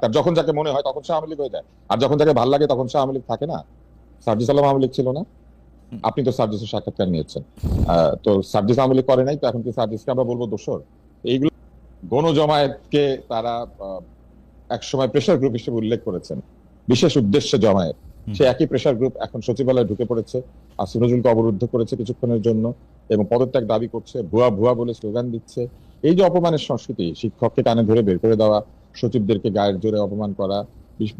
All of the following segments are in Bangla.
তার যখন যাকে মনে হয় তখন সে আওয়ামী লীগ হয়ে যায়, আর যখন যাকে ভালো লাগে তখন সে আওয়ামী লীগ থাকে না। সার্জিস আলম আওয়ামী লীগ ছিল না? আপনি তো সার্জিসের সাক্ষাৎকার নিয়েছেন। তো সার্জিস আওয়ামী লীগ করে নাই, তো এখন কি সার্জিসকে আমরা বলবো দোষর? এইগুলো গণজমায়েতকে তারা একসময় প্রেশার গ্রুপ হিসেবে উল্লেখ করেছেন, বিশেষ উদ্দেশ্যে জমায়েত। সে একই প্রেশার গ্রুপ এখন সচিবালয়ে ঢুকে পড়েছে, আসিফ নজরুলকে অবরুদ্ধ করেছে কিছুক্ষণের জন্য এবং পদত্যাগ দাবি করছে, ভুয়া ভুয়া বলে স্লোগান দিচ্ছে। এই যে অপমানের সংস্কৃতি, শিক্ষককে কানে ধরে বের করে দেওয়া, সচিবদেরকে গায়ের জোরে অপমান করা,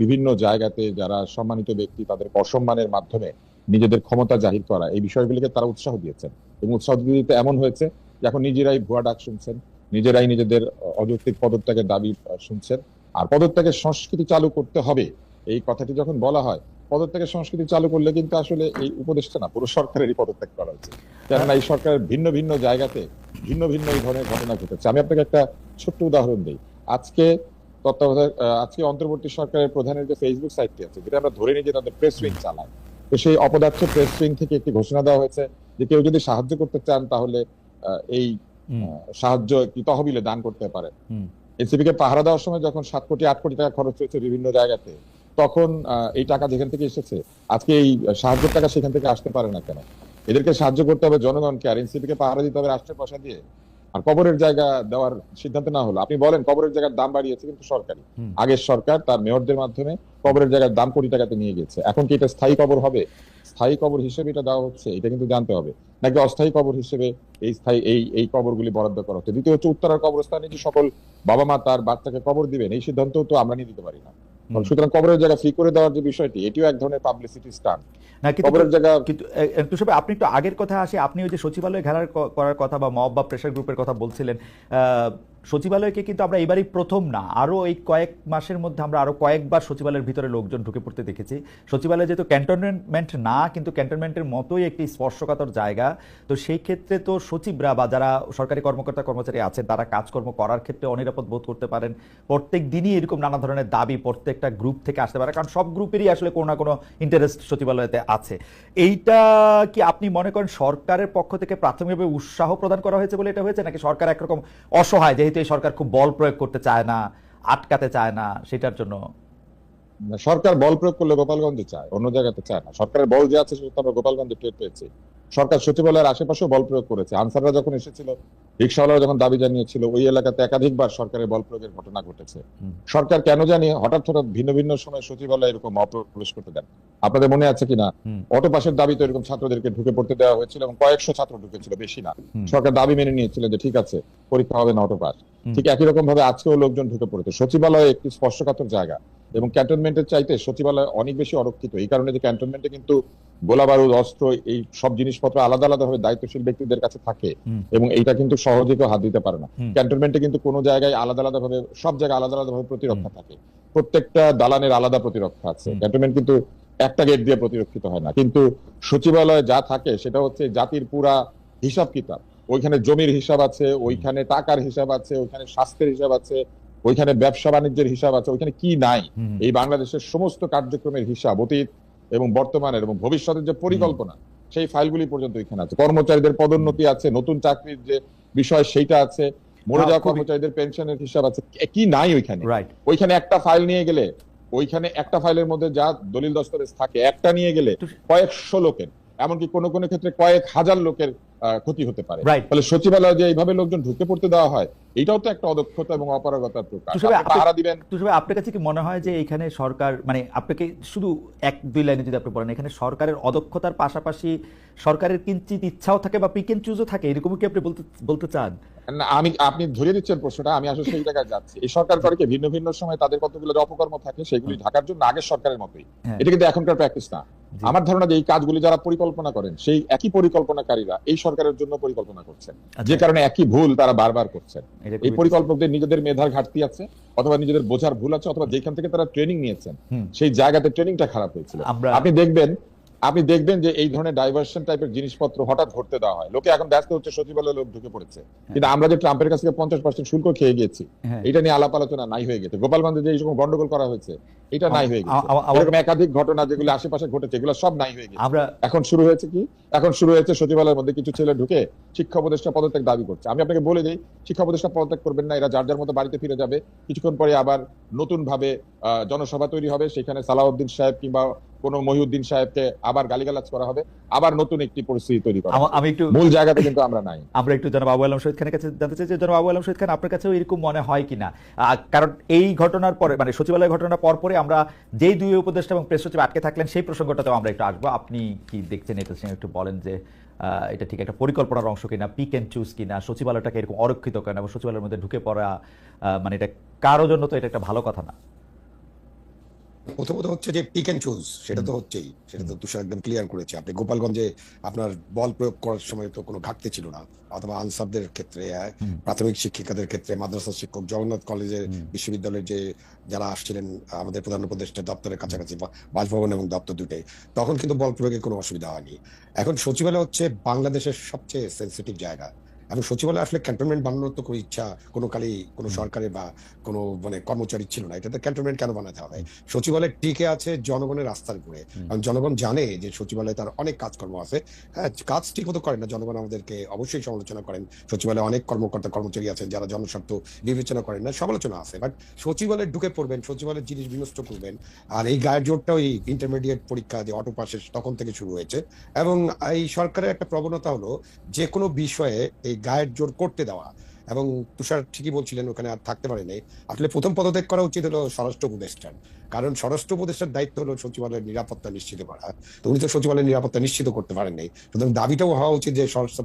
বিভিন্ন জায়গাতে যারা সম্মানিত ব্যক্তি তাদের অসম্মানের মাধ্যমে নিজেদের ক্ষমতা জাহির করা, এই বিষয়গুলিকে তারা উৎসাহ দিয়েছেন। এবং উৎসাহ দিতে এমন হয়েছে যে এখন নিজেরাই ভুয়া ডাক শুনছেন, নিজেরাই নিজেদের অযৌক্তিক পদত্যাগের দাবি শুনছেন। আর পদত্যাগের সংস্কৃতি চালু করতে হবে, এই কথাটি যখন বলা হয়, পদত্যাগের সংস্কৃতি চালু করলে কিন্তু আসলে এই উপদেশটা না, পুরো সরকারেরই পদত্যাগ করা উচিত। কেননা এই সরকারের ভিন্ন ভিন্ন জায়গাতে ভিন্ন ভিন্ন এই ধরনের ঘটনা ঘটেছে। আমি আপনাকে একটা ছোট্ট উদাহরণ দিই। আজকে আজকে অন্তর্বর্তী সরকারের প্রধানের যে ফেসবুক সাইটটি আছে, যেটা আমরা ধরে নিই যে তাদের প্রেস উইং চালায়, তো সেই অপদার্থ প্রেস উইং থেকে একটি ঘোষণা দেওয়া হয়েছে যে কেউ যদি সাহায্য করতে চান তাহলে এই সাহায্য কি তহবিলে দান করতে পারে। এনসিপি কে পাহারা দেওয়ার সময় যখন 7 কোটি 8 কোটি টাকা খরচ হয়েছে বিভিন্ন জায়গাতে, তখন এই টাকা যেখান থেকে এসেছে, আজকে এই সাহায্যের টাকা সেখান থেকে আসতে পারে না কেন? এদেরকে সাহায্য করতে হবে জনগণকে, আর এনসিপি কে পাহারা দিতে হবে রাষ্ট্রের পয়সা দিয়ে। আর কবরের জায়গা দেওয়ার সিদ্ধান্ত না হলো, আপনি বলেন কবরের জায়গার দাম বাড়িয়েছে কিন্তু সরকারি, আগের সরকার তার মেয়রদের মাধ্যমে কবরের জায়গার দাম কোটি টাকাতে নিয়ে গেছে। এখন কি এটা স্থায়ী কবর হবে? স্থায়ী কবর হিসেবে এটা দেওয়া হচ্ছে, এটা কিন্তু জানতে হবে, নাকি অস্থায়ী কবর হিসেবে এই স্থায়ী এই কবরগুলি বরাদ্দ করা হচ্ছে। দ্বিতীয় হচ্ছে উত্তরার কবরস্থানে যে সকল বাবা মা তার বাচ্চাকে কবর দিবেন, এই সিদ্ধান্ত তো আমরা নিয়ে দিতে পারি না। সুতরাং কবরের জায়গা ফ্রি করে দেওয়ার যে বিষয়টি, এটিও এক ধরনের পাবলিসিটি স্টান্ট। না, কবরের জায়গা কিন্তু একটু সবাই আপনি একটু আগের কথা আসি, আপনি ওই যে সচিবালয় ঘেরার করার কথা বা মব বা প্রেশার গ্রুপের কথা বলছিলেন। সচিবালয়কে কিন্তু আমরা এবারই প্রথম না, আরও এই কয়েক মাসের মধ্যে আমরা আরও কয়েকবার সচিবালয়ের ভিতরে লোকজন ঢুকে পড়তে দেখেছি। সচিবালয় যেহেতু ক্যান্টনমেন্ট না, কিন্তু ক্যান্টনমেন্টের মতোই একটি স্পর্শকাতর জায়গা, তো সেই ক্ষেত্রে তো সচিবরা বা যারা সরকারি কর্মকর্তা কর্মচারী আছেন তারা কাজকর্ম করার ক্ষেত্রে অনিরাপদ বোধ করতে পারেন। প্রত্যেক দিনই এরকম নানা ধরনের দাবি প্রত্যেকটা গ্রুপ থেকে আসতে পারে, কারণ সব গ্রুপেরই আসলে কোনো না কোনো ইন্টারেস্ট সচিবালয়তে আছে। এইটা কি আপনি মনে করেন সরকারের পক্ষ থেকে প্রাথমিকভাবে উৎসাহ প্রদান করা হয়েছে বলে এটা হয়েছে, নাকি সরকার একরকম অসহায়, যেহেতু এই সরকার খুব বল প্রয়োগ করতে চায় না, আটকাতে চায় না, সেটার জন্য? সরকার বল প্রয়োগ করলে গোপালগঞ্জে চায়, অন্য জায়গাতে চায় না। সরকারের বল যে আছে সেটা আমরা গোপালগঞ্জে টের পেয়েছি। সরকার সচিবালয়ের আশেপাশেও বল প্রয়োগ করেছে। আনসাররা যখন এসেছিল, রিক্সাওয়ালারা যখন দাবি জানিয়েছিল, ওই এলাকাতে একাধিকবার সরকারের বল প্রয়োগের ঘটনা ঘটেছে। সরকার কেন জানি হঠাৎ হঠাৎ ভিন্ন ভিন্ন সময় সচিবালয়ে এরকম অপ্রবেশ করতে দেন। আপনাদের মনে আছে কিনা, অটো পাসের দাবি তো এরকম ছাত্রদেরকে ঢুকে পড়তে দেওয়া হয়েছিল এবং কয়েকশো ছাত্র ঢুকেছিল, বেশি না। সরকার দাবি মেনে নিয়েছিল যে ঠিক আছে, পরীক্ষা হবে না, অটো পাস। ঠিক একই রকম ভাবে আজকেও লোকজন ঢুকে পড়েছে। সচিবালয় একটি স্পর্শকাতর জায়গা এবং ক্যান্টনমেন্টের চাইতে সচিবালয় অনেক বেশি অরক্ষিত, এই কারণে যে ক্যান্টনমেন্টে কিন্তু গোলা বারুদ, অস্ত্র, এই সব জিনিসপত্র আলাদা আলাদা ভাবে দায়িত্বশীল ব্যক্তিদের কাছে থাকে এবং এইটা কিন্তু সহজে কেউ হাত দিতে পারে না। ক্যান্টনমেন্টে কিন্তু কোনো জায়গায় আলাদা আলাদা ভাবে, সব জায়গায় আলাদা আলাদা ভাবে প্রতিরক্ষা থাকে, প্রত্যেকটা দালানের আলাদা প্রতিরক্ষা আছে। ক্যান্টনমেন্ট কিন্তু একটা গেট দিয়ে প্রতিরক্ষিত হয় না। কিন্তু সচিবালয়ে যা থাকে সেটা হচ্ছে জাতির পুরা হিসাব কিতাব। ওইখানে জমির হিসাব আছে, ওইখানে টাকার হিসাব আছে, ওইখানে স্বাস্থ্যের হিসাব আছে, ওইখানে ব্যবসা বাণিজ্যের হিসাব আছে, ওইখানে কি নাই, এই বাংলাদেশের সমস্ত কার্যক্রমের হিসাব, অতীত এবং বর্তমানের এবং ভবিষ্যতের যে পরিকল্পনা, সেই ফাইলগুলি পর্যন্ত ওইখানে আছে। কর্মচারীদের পদোন্নতি আছে, নতুন চাকরির যে বিষয় সেইটা আছে, মরে যাওয়া কর্মচারীদের পেনশনের হিসাব আছে, কি নাই ওইখানে? ওইখানে একটা ফাইল নিয়ে গেলে, ওইখানে একটা ফাইলের মধ্যে যা দলিল দস্তাবেজ থাকে, একটা নিয়ে গেলে কয়েকশো লোকের, এমনকি কোনো কোনো ক্ষেত্রে কয়েক হাজার লোকের ক্ষতি হতে পারে। ফলে সচিবালয়ে যে এইভাবে লোকজন ঢুকে পড়তে দেওয়া হয়, এটাও তো একটা অদক্ষতা এবং অপারগতার প্রকাশ। আপনার কাছে কি মনে হয় যে এখানে সরকার, মানে আপনাকে শুধু এক দুই লাইনে যদি আপনি বলেন, এখানে সরকারের অদক্ষতার পাশাপাশি সরকারের কিঞ্চিত ইচ্ছাও থাকে বা পিক এন্ড চুজও থাকে, এরকম কি আপনি বলতে চান? আপনি ধরিয়ে দিচ্ছেন প্রশ্নটা, আমি আসলে সেই জায়গায় যাচ্ছি। এই সরকার করে কি ভিন্ন ভিন্ন সময় তাদের কতগুলো অপকর্ম থাকে, সেগুলি ঢাকার জন্য আগের সরকারের মতোই। এটা কিন্তু এখনকার প্র্যাকটিস না। আমার ধারণা যে এই কাজগুলি যারা পরিকল্পনা করেন, সেই একই পরিকল্পনাকারীরা এই সরকারের জন্য পরিকল্পনা করছেন, যে কারণে একই ভুল তারা বারবার করছেন। এই পরিকল্পকদের নিজেদের মেধার ঘাটতি আছে, অথবা নিজেদের বোঝার ভুল আছে, অথবা যেখান থেকে তারা ট্রেনিং নিয়েছেন সেই জায়গাতে ট্রেনিংটা খারাপ হয়েছিল। আপনি দেখবেন আপনি দেখবেন যে এই ধরনের ডাইভার্সন টাইপের জিনিসপত্র হঠাৎ ঘটতে দেওয়া হয়। লোকে এখন ব্যস্ত হচ্ছে সচিবালয়ে লোক ঢুকে পড়েছে, কিন্তু আমরা যে ট্রাম্পের কাছ থেকে 50% শুল্ক খেয়ে গেছি, হ্যাঁ। এটা নিয়ে আলাপ আলোচনা নাই হয়ে গেছে। গোপালগঞ্জে যে এইরকম গন্ডগোল করা হয়েছে, এটা নাই হয়ে গেছে। এরকম একাধিক ঘটনা যেগুলো আশেপাশে ঘটেছে, এগুলো সব নাই হয়ে গেছে। আমরা এখন শুরু হয়েছে কি? এখন শুরু হয়েছে সচিবালয়ের মধ্যে কিছু ছেলে ঢুকে শিক্ষা উপদেষ্টা পদত্যাগ দাবি করছে। আমি আপনাকে বলে দিই, শিক্ষা উপদেষ্টা পদত্যাগ করবেন না, এরা যার যার মতো বাড়িতে ফিরে যাবে। কিছুক্ষণ পরে আবার নতুন ভাবে জনসভা তৈরি হবে, সেখানে সালাউদ্দিন সাহেব কিংবা কোন মহিউদ্দিন সাহেবকে আবার গালিগালাজ করা হবে, আবার নতুন একটি পরিস্থিতি তৈরি করা হবে। আমি একটু মূল জায়গাতে কিন্তু আমরা নাই। আমরা একটু জনাব আবু আলম শহীদ খানের কাছে জানতে চাই যে জনাব আবু আলম শহীদ খান, আপনার কাছেও এরকম মনে হয় কিনা? কারণ এই ঘটনার পরে, মানে সচিবালয় ঘটনার পরে আমরা যেই দুই উপদেষ্টা এবং প্রেস সচিব আটকে থাকলেন, সেই প্রসঙ্গটাতেও আমরা একটু আসবো। আপনি কি দেখছেন এটা, একটু বলেন যে এটা ঠিক একটা পরিকল্পনার অংশ কিনা, পিক এন্ড চুজ কিনা, সচিবালয়টাকে এরকম অরক্ষিত কেন, এবং সচিবালয়ের মধ্যে ঢুকে পড়া মানে এটা কারোর জন্য তো এটা একটা ভালো কথা না। প্রথমত হচ্ছে যে পিক এন্ড চুজ, সেটা তো হচ্ছেই, সেটা তো তুষার একদম ক্লিয়ার করেছে। আপনি গোপালগঞ্জে আপনার বল প্রয়োগ করার সময় তো কোনো ঘাটতি ছিল না, অথবা আনসারদের ক্ষেত্রে, প্রাথমিক শিক্ষিকাদের ক্ষেত্রে, মাদ্রাসা শিক্ষক, জগন্নাথ কলেজের বিশ্ববিদ্যালয়ের যে যারা আসছিলেন আমাদের প্রধান উপদেষ্টা দপ্তরের কাছাকাছি, বাসভবন এবং দপ্তর দুটোই, তখন কিন্তু বল প্রয়োগে কোনো অসুবিধা হয়নি। এখন সচিবালয় হচ্ছে বাংলাদেশের সবচেয়ে সেন্সিটিভ জায়গা, এবং সচিবালয় আসলে ক্যান্টনমেন্ট বানানোর তো কোনো ইচ্ছা কোনো কালেই কোনো সরকারের বা কোনো মানে কর্মচারীর ছিল না। এটাতে ক্যান্টনমেন্ট কেন বানাতে হবে? সচিবালয় টিকে আছে জনগণের রাস্তার উপরে, কারণ জনগণ জানে যে সচিবালয়ে তার অনেক কাজকর্ম আছে। হ্যাঁ, কাজ ঠিক মতো করেন না, জনগণ আমাদেরকে অবশ্যই সমালোচনা করেন। সচিবালয়ে অনেক কর্মকর্তা কর্মচারী আছেন যারা জনস্বার্থ বিবেচনা করেন না, সমালোচনা আছে। বাট সচিবালয়ে ঢুকে পড়বেন, সচিবালয়ের জিনিস বিনষ্ট করবেন। আর এই গায়ের জোরটা ওই ইন্টারমিডিয়েট পরীক্ষা যে অটো পাসের তখন থেকে শুরু হয়েছে, এবং এই সরকারের একটা প্রবণতা হলো যে কোনো বিষয়ে এই গায়ের জোর করতে দেওয়া। এবং তুষার ঠিকই বলছিলেন, ওখানে আর থাকতে পারে নাই। আসলে প্রথম পদত্যাগ করা উচিত হলো স্বরাষ্ট্র উপদেষ্টার, কারণ স্বরাষ্ট্র উপদেষ্টার দায়িত্ব হলো সচিবালয়ের নিরাপত্তা নিশ্চিত করা। তো উনি তো সচিবালয়ের নিরাপত্তা নিশ্চিত করতে পারেন নাই, সুতরাং দাবিটাও হওয়া উচিত যে স্বরাষ্ট্র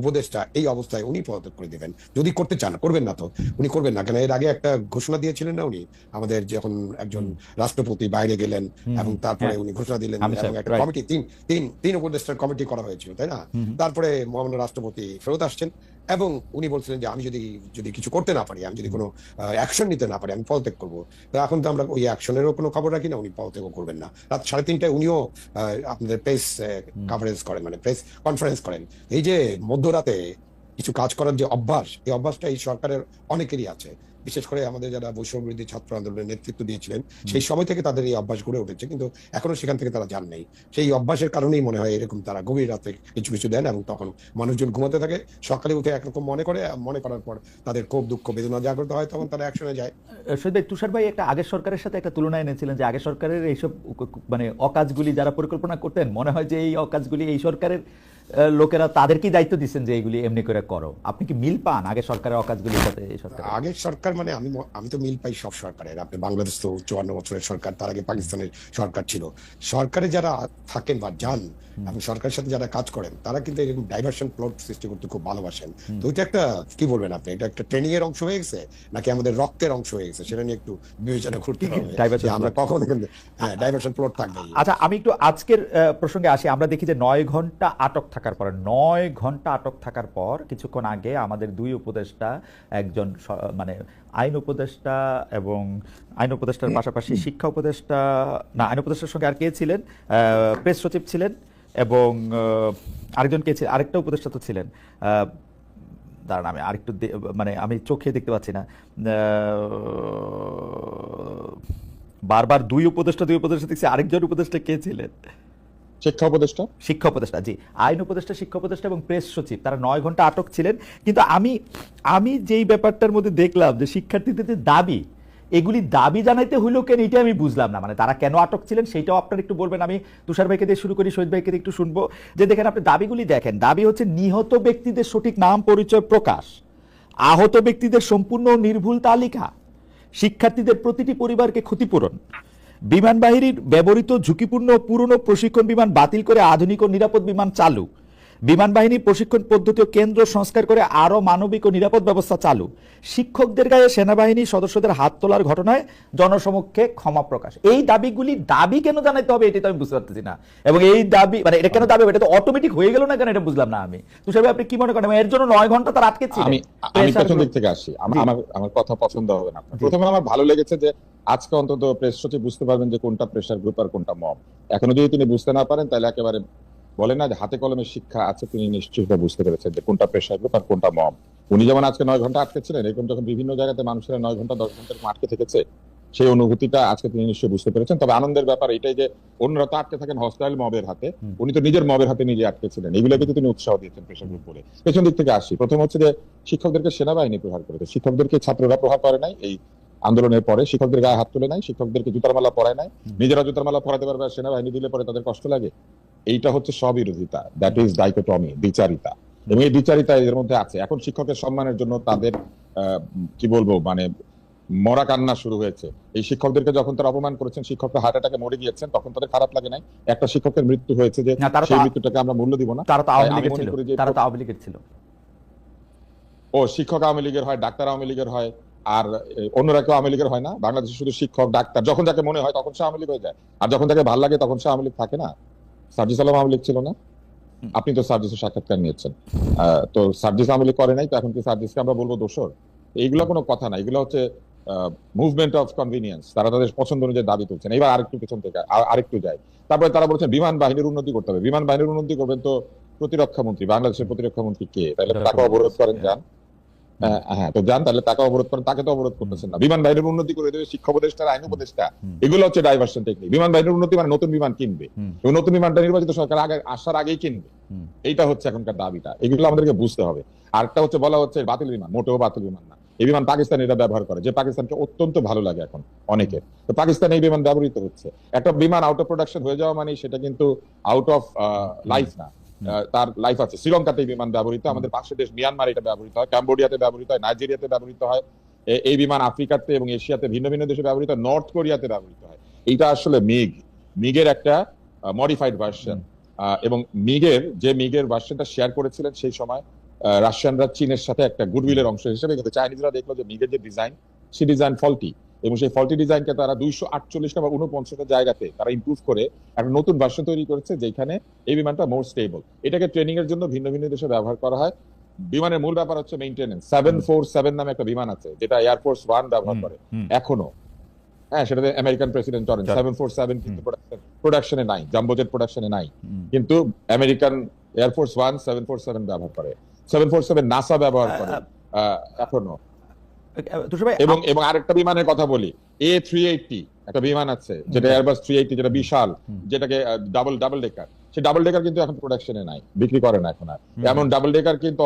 উপদেষ্টা এই অবস্থায় উনি পদত্যাগ করে দেবেন, যদি করতে চান। করবেন না তো উনি করবেন না, কেন এর আগে একটা ঘোষণা দিয়েছিলেন না উনি, আমাদের যখন একজন রাষ্ট্রপতি বাইরে গেলেন এবং তারপরে উনি ঘোষণা দিলেন, এবং একটা কমিটি তিন উপদেষ্টার কমিটি করা হয়েছিল, তাই না? তারপরে মহামান্য রাষ্ট্রপতি ফেরত আসছেন এবং উনি বলছিলেন যে আমি যদি কিছু করতে না পারি, আমি যদি কোনো অ্যাকশন নিতে না পারি, আমি পদত্যাগ করবো। তো এখন তো আমরা ওই অ্যাকশনেরও কোনো খবর রাখি না, উনি পদত্যাগও করবেন না। রাত 3:30টায় উনিও আপনাদের প্রেস কভারেজ করেন, মানে প্রেস কনফারেন্স করেন। এই যে মধ্যরাতে কিছু কাজ করার যে অভ্যাস, এই অভ্যাসটা এই সরকারের অনেকেরই আছে, বিশেষ করে আমাদের যারা বৈষম্য বিরোধী ছাত্র আন্দোলনের নেতৃত্ব দিয়েছিলেন, সেই সময় থেকে তাদের এই অভ্যাস গড়ে উঠেছে, কিন্তু এখনো সেখান থেকে তারা যান নেই। সেই অভ্যাসের কারণেই মনে হয় এরকম তারা গভীর রাতে কিছু কিছু দেন, এবং তখন মানুষজন ঘুমাতে থাকে, সকালে উঠে একরকম মনে করে, মনে করার পর তাদের ক্ষোভ দুঃখ বেদনা জাগ্রত হয়, তখন তারা অ্যাকশনে যায়। শহীদ ভাই, তুষার ভাই একটা আগের সরকারের সাথে একটা তুলনা এনেছিলেন যে আগের সরকারের এইসব মানে অকাজগুলি যারা পরিকল্পনা করতেন, মনে হয় যে এই অকাজগুলি এই সরকারের লোকেরা তাদেরকেই দায়িত্ব দিচ্ছেন যে এইগুলি এমনি করে করো। আপনি কি মিল পান আগের সরকারের অকাজগুলির সাথে এই সরকার? আগের সরকার মানে আমি তো মিল পাই সব সরকারের। আপনি বাংলাদেশ তো 54 বছরের সরকার, তার আগে পাকিস্তানের সরকার ছিল। সরকারে যারা থাকেন বা যান এবং সরকারের সাথে যারা কাজ করেন, তারা কিন্তু এরকম ডাইভার্সন প্লট সৃষ্টি করতে খুব ভালোবাসেন। তো এটা একটা কি বলবেন আপনি, এটা একটা ট্রেনিং এর অংশ হয়ে গেছে নাকি আমাদের রক্তের অংশ হয়ে গেছে, সেটা নিয়ে একটু বিবেচনা করতে হবে যে আমরা কখন ডাইভার্সন প্লট থাকবে। আচ্ছা, আমি একটু আজকের প্রসঙ্গে আসি। আমরা দেখি যে 9 ঘন্টা আটক থাকার পর, 9 ঘন্টা আটক থাকার পর কিছুক্ষণ আগে আমাদের দুই উপদেষ্টা, একজন মানে আইন উপদেষ্টা এবং আইন উপদেষ্টার পাশাপাশি শিক্ষা উপদেষ্টা, না আইন উপদেষ্টার সঙ্গে আর কে ছিলেন, প্রেস সচিব ছিলেন, এবং আরেকজন কে ছিলেন, আরেকটা উপদেষ্টা তো ছিলেন, দাঁড়ান আমি আরেকটু মানে আমি চোখে দেখতে পাচ্ছি না, বারবার দুই উপদেষ্টা দেখছি, আরেকজন উপদেষ্টা কে ছিলেন? শিক্ষা উপদেষ্টা, জি, আইন উপদেষ্টা, শিক্ষা উপদেষ্টা এবং প্রেস সচিব, তারা 9 ঘন্টা আটক ছিলেন। কিন্তু আমি যেই ব্যাপারটার মধ্যে দেখলাম যে শিক্ষার্থীদের দাবি, এগুলি দাবি জানাইতে হইলো কেন, এটা আমি বুঝলাম না। মানে তারা কেন আটক ছিলেন সেটাও আপনারা একটু বলবেন। আমি তুষার ভাইকে দিয়ে শুরু করি, শহীদ ভাইকে দিয়ে একটু শুনবো। যে দেখেন, আপনি দাবিগুলি দেখেন, দাবি হচ্ছে নিহত ব্যক্তিদের সঠিক নাম পরিচয় প্রকাশ, আহত ব্যক্তিদের সম্পূর্ণ নির্ভুল তালিকা, শিক্ষার্থীদের প্রতিটি পরিবারকে ক্ষতিপূরণ, বিমান বাহিনীর ব্যবহৃত ঝুঁকিপূর্ণ পুরনো প্রশিক্ষণ বিমান বাতিল করে আধুনিক ও নিরাপদ বিমান চালু, বিমান বাহিনী প্রশিক্ষণ পদ্ধতি ও কেন্দ্র সংস্কার করে আরো মানবিক ও নিরাপদ ব্যবস্থা চালু, শিক্ষকদের গায়ে সেনাবাহিনী সদস্যদের হাত তোলার ঘটনায় জনসমক্ষে ক্ষমা প্রকাশ। এই দাবিগুলি দাবি কেন জানাইতে হবে এটা তো আমি বুঝতে পারতেছি না। এবং এই দাবি মানে এটা কেন দাবি, এটা তো অটোমেটিক হয়ে গেল না কেন, এটা বুঝলাম না আমি। তুষার ভাই, আপনি কি মনে করেন এর জন্য 9 ঘন্টা তার আটকে ছিল? আমি প্রথম দিক থেকে আসি, আমার কথা পছন্দ হবে না। প্রথমে আমার ভালো লেগেছে যে আজকে অন্তত প্রেস সচিব বুঝতে পারবেন যে কোনটা প্রেসার গ্রুপ আর কোনটা মব। এখনো যদি তিনি বুঝতে না পারেন তাহলে একেবারে বলে না যে হাতে কলমে শিক্ষা আছে, তিনি নিশ্চয়ই বুঝতে পেরেছেন যে কোনটা প্রেসার গ্রুপ আর কোনটা মব। উনি যেমন আজকে 9 ঘন্টা আটকে ছিলেন, এরকম যখন বিভিন্ন জায়গাতে মানুষেরা 9 ঘন্টা 10 ঘন্টা আটকে থেকেছে, সেই অনুভূতিটা আজকে তিনি নিশ্চয়ই বুঝতে পেরেছেন। তবে আনন্দের ব্যাপার এটাই যে অন্যরা তো আটকে থাকেন হস্টাইল মবের হাতে, উনি তো নিজের মবের হাতে নিজে আটকে ছিলেন। এগুলোকে তো তিনি উৎসাহ দিয়েছেন প্রেসার গ্রুপ বলে। পেছন দিক থেকে আসি, প্রথম হচ্ছে যে শিক্ষকদেরকে সেনাবাহিনী প্রহার করেছে, শিক্ষকদেরকে ছাত্ররা প্রহার করে নাই। এই আন্দোলনের পরে শিক্ষকদের গায়ে হাত তুলে নাই, শিক্ষকদেরকে জুতার মালা পরায় নাই, নিজেরা জুতার মালা পরাতে পারবে আর সেনাবাহিনী দিলে পরে তাদের কষ্ট লাগে। এইটা হচ্ছে স্ববিরোধিতা, দ্যাট ইজ ডাইকোটমি, দ্বিচারিতা। এবং এই দ্বিচারিতা এর মধ্যে আছে। এখন শিক্ষকের সম্মানের জন্য তাদের কি বলবো মানে মরা কান্না শুরু হয়েছে। এই শিক্ষকদেরকে যখন তারা অপমান করেছেন, শিক্ষকরা হার্ট অ্যাটাকে মরে গিয়েছেন, তখন তাদের খারাপ লাগে নাই। একটা শিক্ষকের মৃত্যু হয়েছে যে না, তারা তো সেই মৃত্যুটাকে আমরা মূল্য দিব না। তারা তো আওয়ামী আমি লীগের মনে ছিল, করি যে তারা তো আওয়ামী লীগের ছিল। ও শিক্ষক আওয়ামী লীগের হয়, ডাক্তার আওয়ামী লীগের হয়, আর অন্যরা কেউ আওয়ামী লীগের হয় না? বাংলাদেশে শুধু শিক্ষক ডাক্তার, যখন যাকে মনে হয় তখন সে আওয়ামী লীগ হয়ে যায়, আর যখন তাকে ভালো লাগে তখন সে আওয়ামী লীগ থাকে না। সার্জিস আলম আওয়ামী লীগ ছিল না? আপনি তো সার্জিসের সাক্ষাৎকার নিয়েছেন, তো সার্জিস আওয়ামী লীগ করে নাই, তো এখন কি সার্জিসকে আমরা বলবো দোষর? এইগুলো কোনো কথা না, এগুলো হচ্ছে মুভমেন্ট অফ কনভিনিয়েন্স। তারা তাদের পছন্দ অনুযায়ী দাবি তুলছেন। এবার আরেকটু পেছন থেকে আরেকটু যায়। তারপরে তারা বলছেন বিমান বাহিনীর উন্নতি করতে হবে। বিমান বাহিনীর উন্নতি করবেন তো প্রতিরক্ষা মন্ত্রী, বাংলাদেশের প্রতিরক্ষা মন্ত্রী কে? তাহলে তাকে অবরোধ করেন, যান। হ্যাঁ, তো যান, তাহলে তাকে অবরোধ করেন, তাকে তো অবরোধ করতেছেন না। বিমান বাহিনীর উন্নতি করে দেবে শিক্ষা উপদেষ্টা, আইন উপদেষ্টা, এগুলো হচ্ছে ডাইভার্সন টেকনিক। বিমান বাহিনীর উন্নতি মানে নতুন বিমান কিনবে, এবং নতুন বিমানটা নির্বাচিত সরকার আগে আসার আগেই কিনবে। এইটা হচ্ছে এখনকার দাবিটা, এগুলো আমাদেরকে বুঝতে হবে। আরেকটা হচ্ছে বলা হচ্ছে বাতিল বিমান, মোটেও বাতিল বিমান না। এই বিমান পাকিস্তানিরা ব্যবহার করে, যে পাকিস্তানকে অত্যন্ত ভালো লাগে এখন অনেকের। তো পাকিস্তানে এই বিমান ব্যবহৃত হচ্ছে। একটা বিমান আউট অফ প্রোডাকশন হয়ে যাওয়া মানে সেটা কিন্তু আউট অফ লাইফ না, তার লাইফ আছে। শ্রীলঙ্কাতে এই বিমান ব্যবহৃত, আমাদের পাশের দেশ মিয়ানমার এটা ব্যবহৃত হয়, কম্বোডিয়াতে ব্যবহৃত হয়, নাইজেরিয়াতে ব্যবহৃত হয়। এই বিমান আফ্রিকাতে এবং এশিয়াতে ভিন্ন ভিন্ন দেশে ব্যবহৃত হয়, নর্থ কোরিয়াতে ব্যবহৃত হয়। এইটা আসলে মিগের একটা মডিফাইড ভার্সন। এবং মিগের ভার্সনটা শেয়ার করেছিলেন সেই সময় রাশিয়ানরা চীনের সাথে একটা গুডউইলের অংশ হিসেবে, কিন্তু চাইনিজরা দেখলো যে মিগের যে ডিজাইন, সেই ডিজাইন ফল্টি, এবং সেই ফল্টি ডিজাইনকে তারা 248টা বা 49টা জায়গাতে তারা ইমপ্রুভ করে একটা নতুন ভার্সন তৈরি করেছে, যেখানে এই বিমানটা মোর স্টেবল। এটাকে ট্রেনিং এর জন্য ভিন্ন ভিন্ন দেশে ব্যবহার করা হয়। বিমানের মূল ব্যাপার হচ্ছে মেইনটেনেন্স। 747 নামে একটা বিমান আছে যেটা এয়ারফোর্স 1 ব্যবহার করে এখনো। হ্যাঁ, সেটাতে আমেরিকান প্রেসিডেন্ট চলেন। 747 কিন্তু প্রোডাকশনে নাই, জাম্বোজেট প্রোডাকশনে নাই, কিন্তু আমেরিকান এয়ারফোর্স 1 747 ব্যবহার করে। 747 নাসা ব্যবহার করে এখনো। এবং আরেকটা বিমানের কথা বলি, A380 একটা বিমান আছে যেটা এয়ারবাস 380, যেটা বিশাল, যেটাকে ডাবল ডেকার। সেই ডাবল ডেকার কিন্তু এখন প্রোডাকশনে নাই, বিক্রি করে না এখন আর। এমন ডাবল ডেকার কিন্তু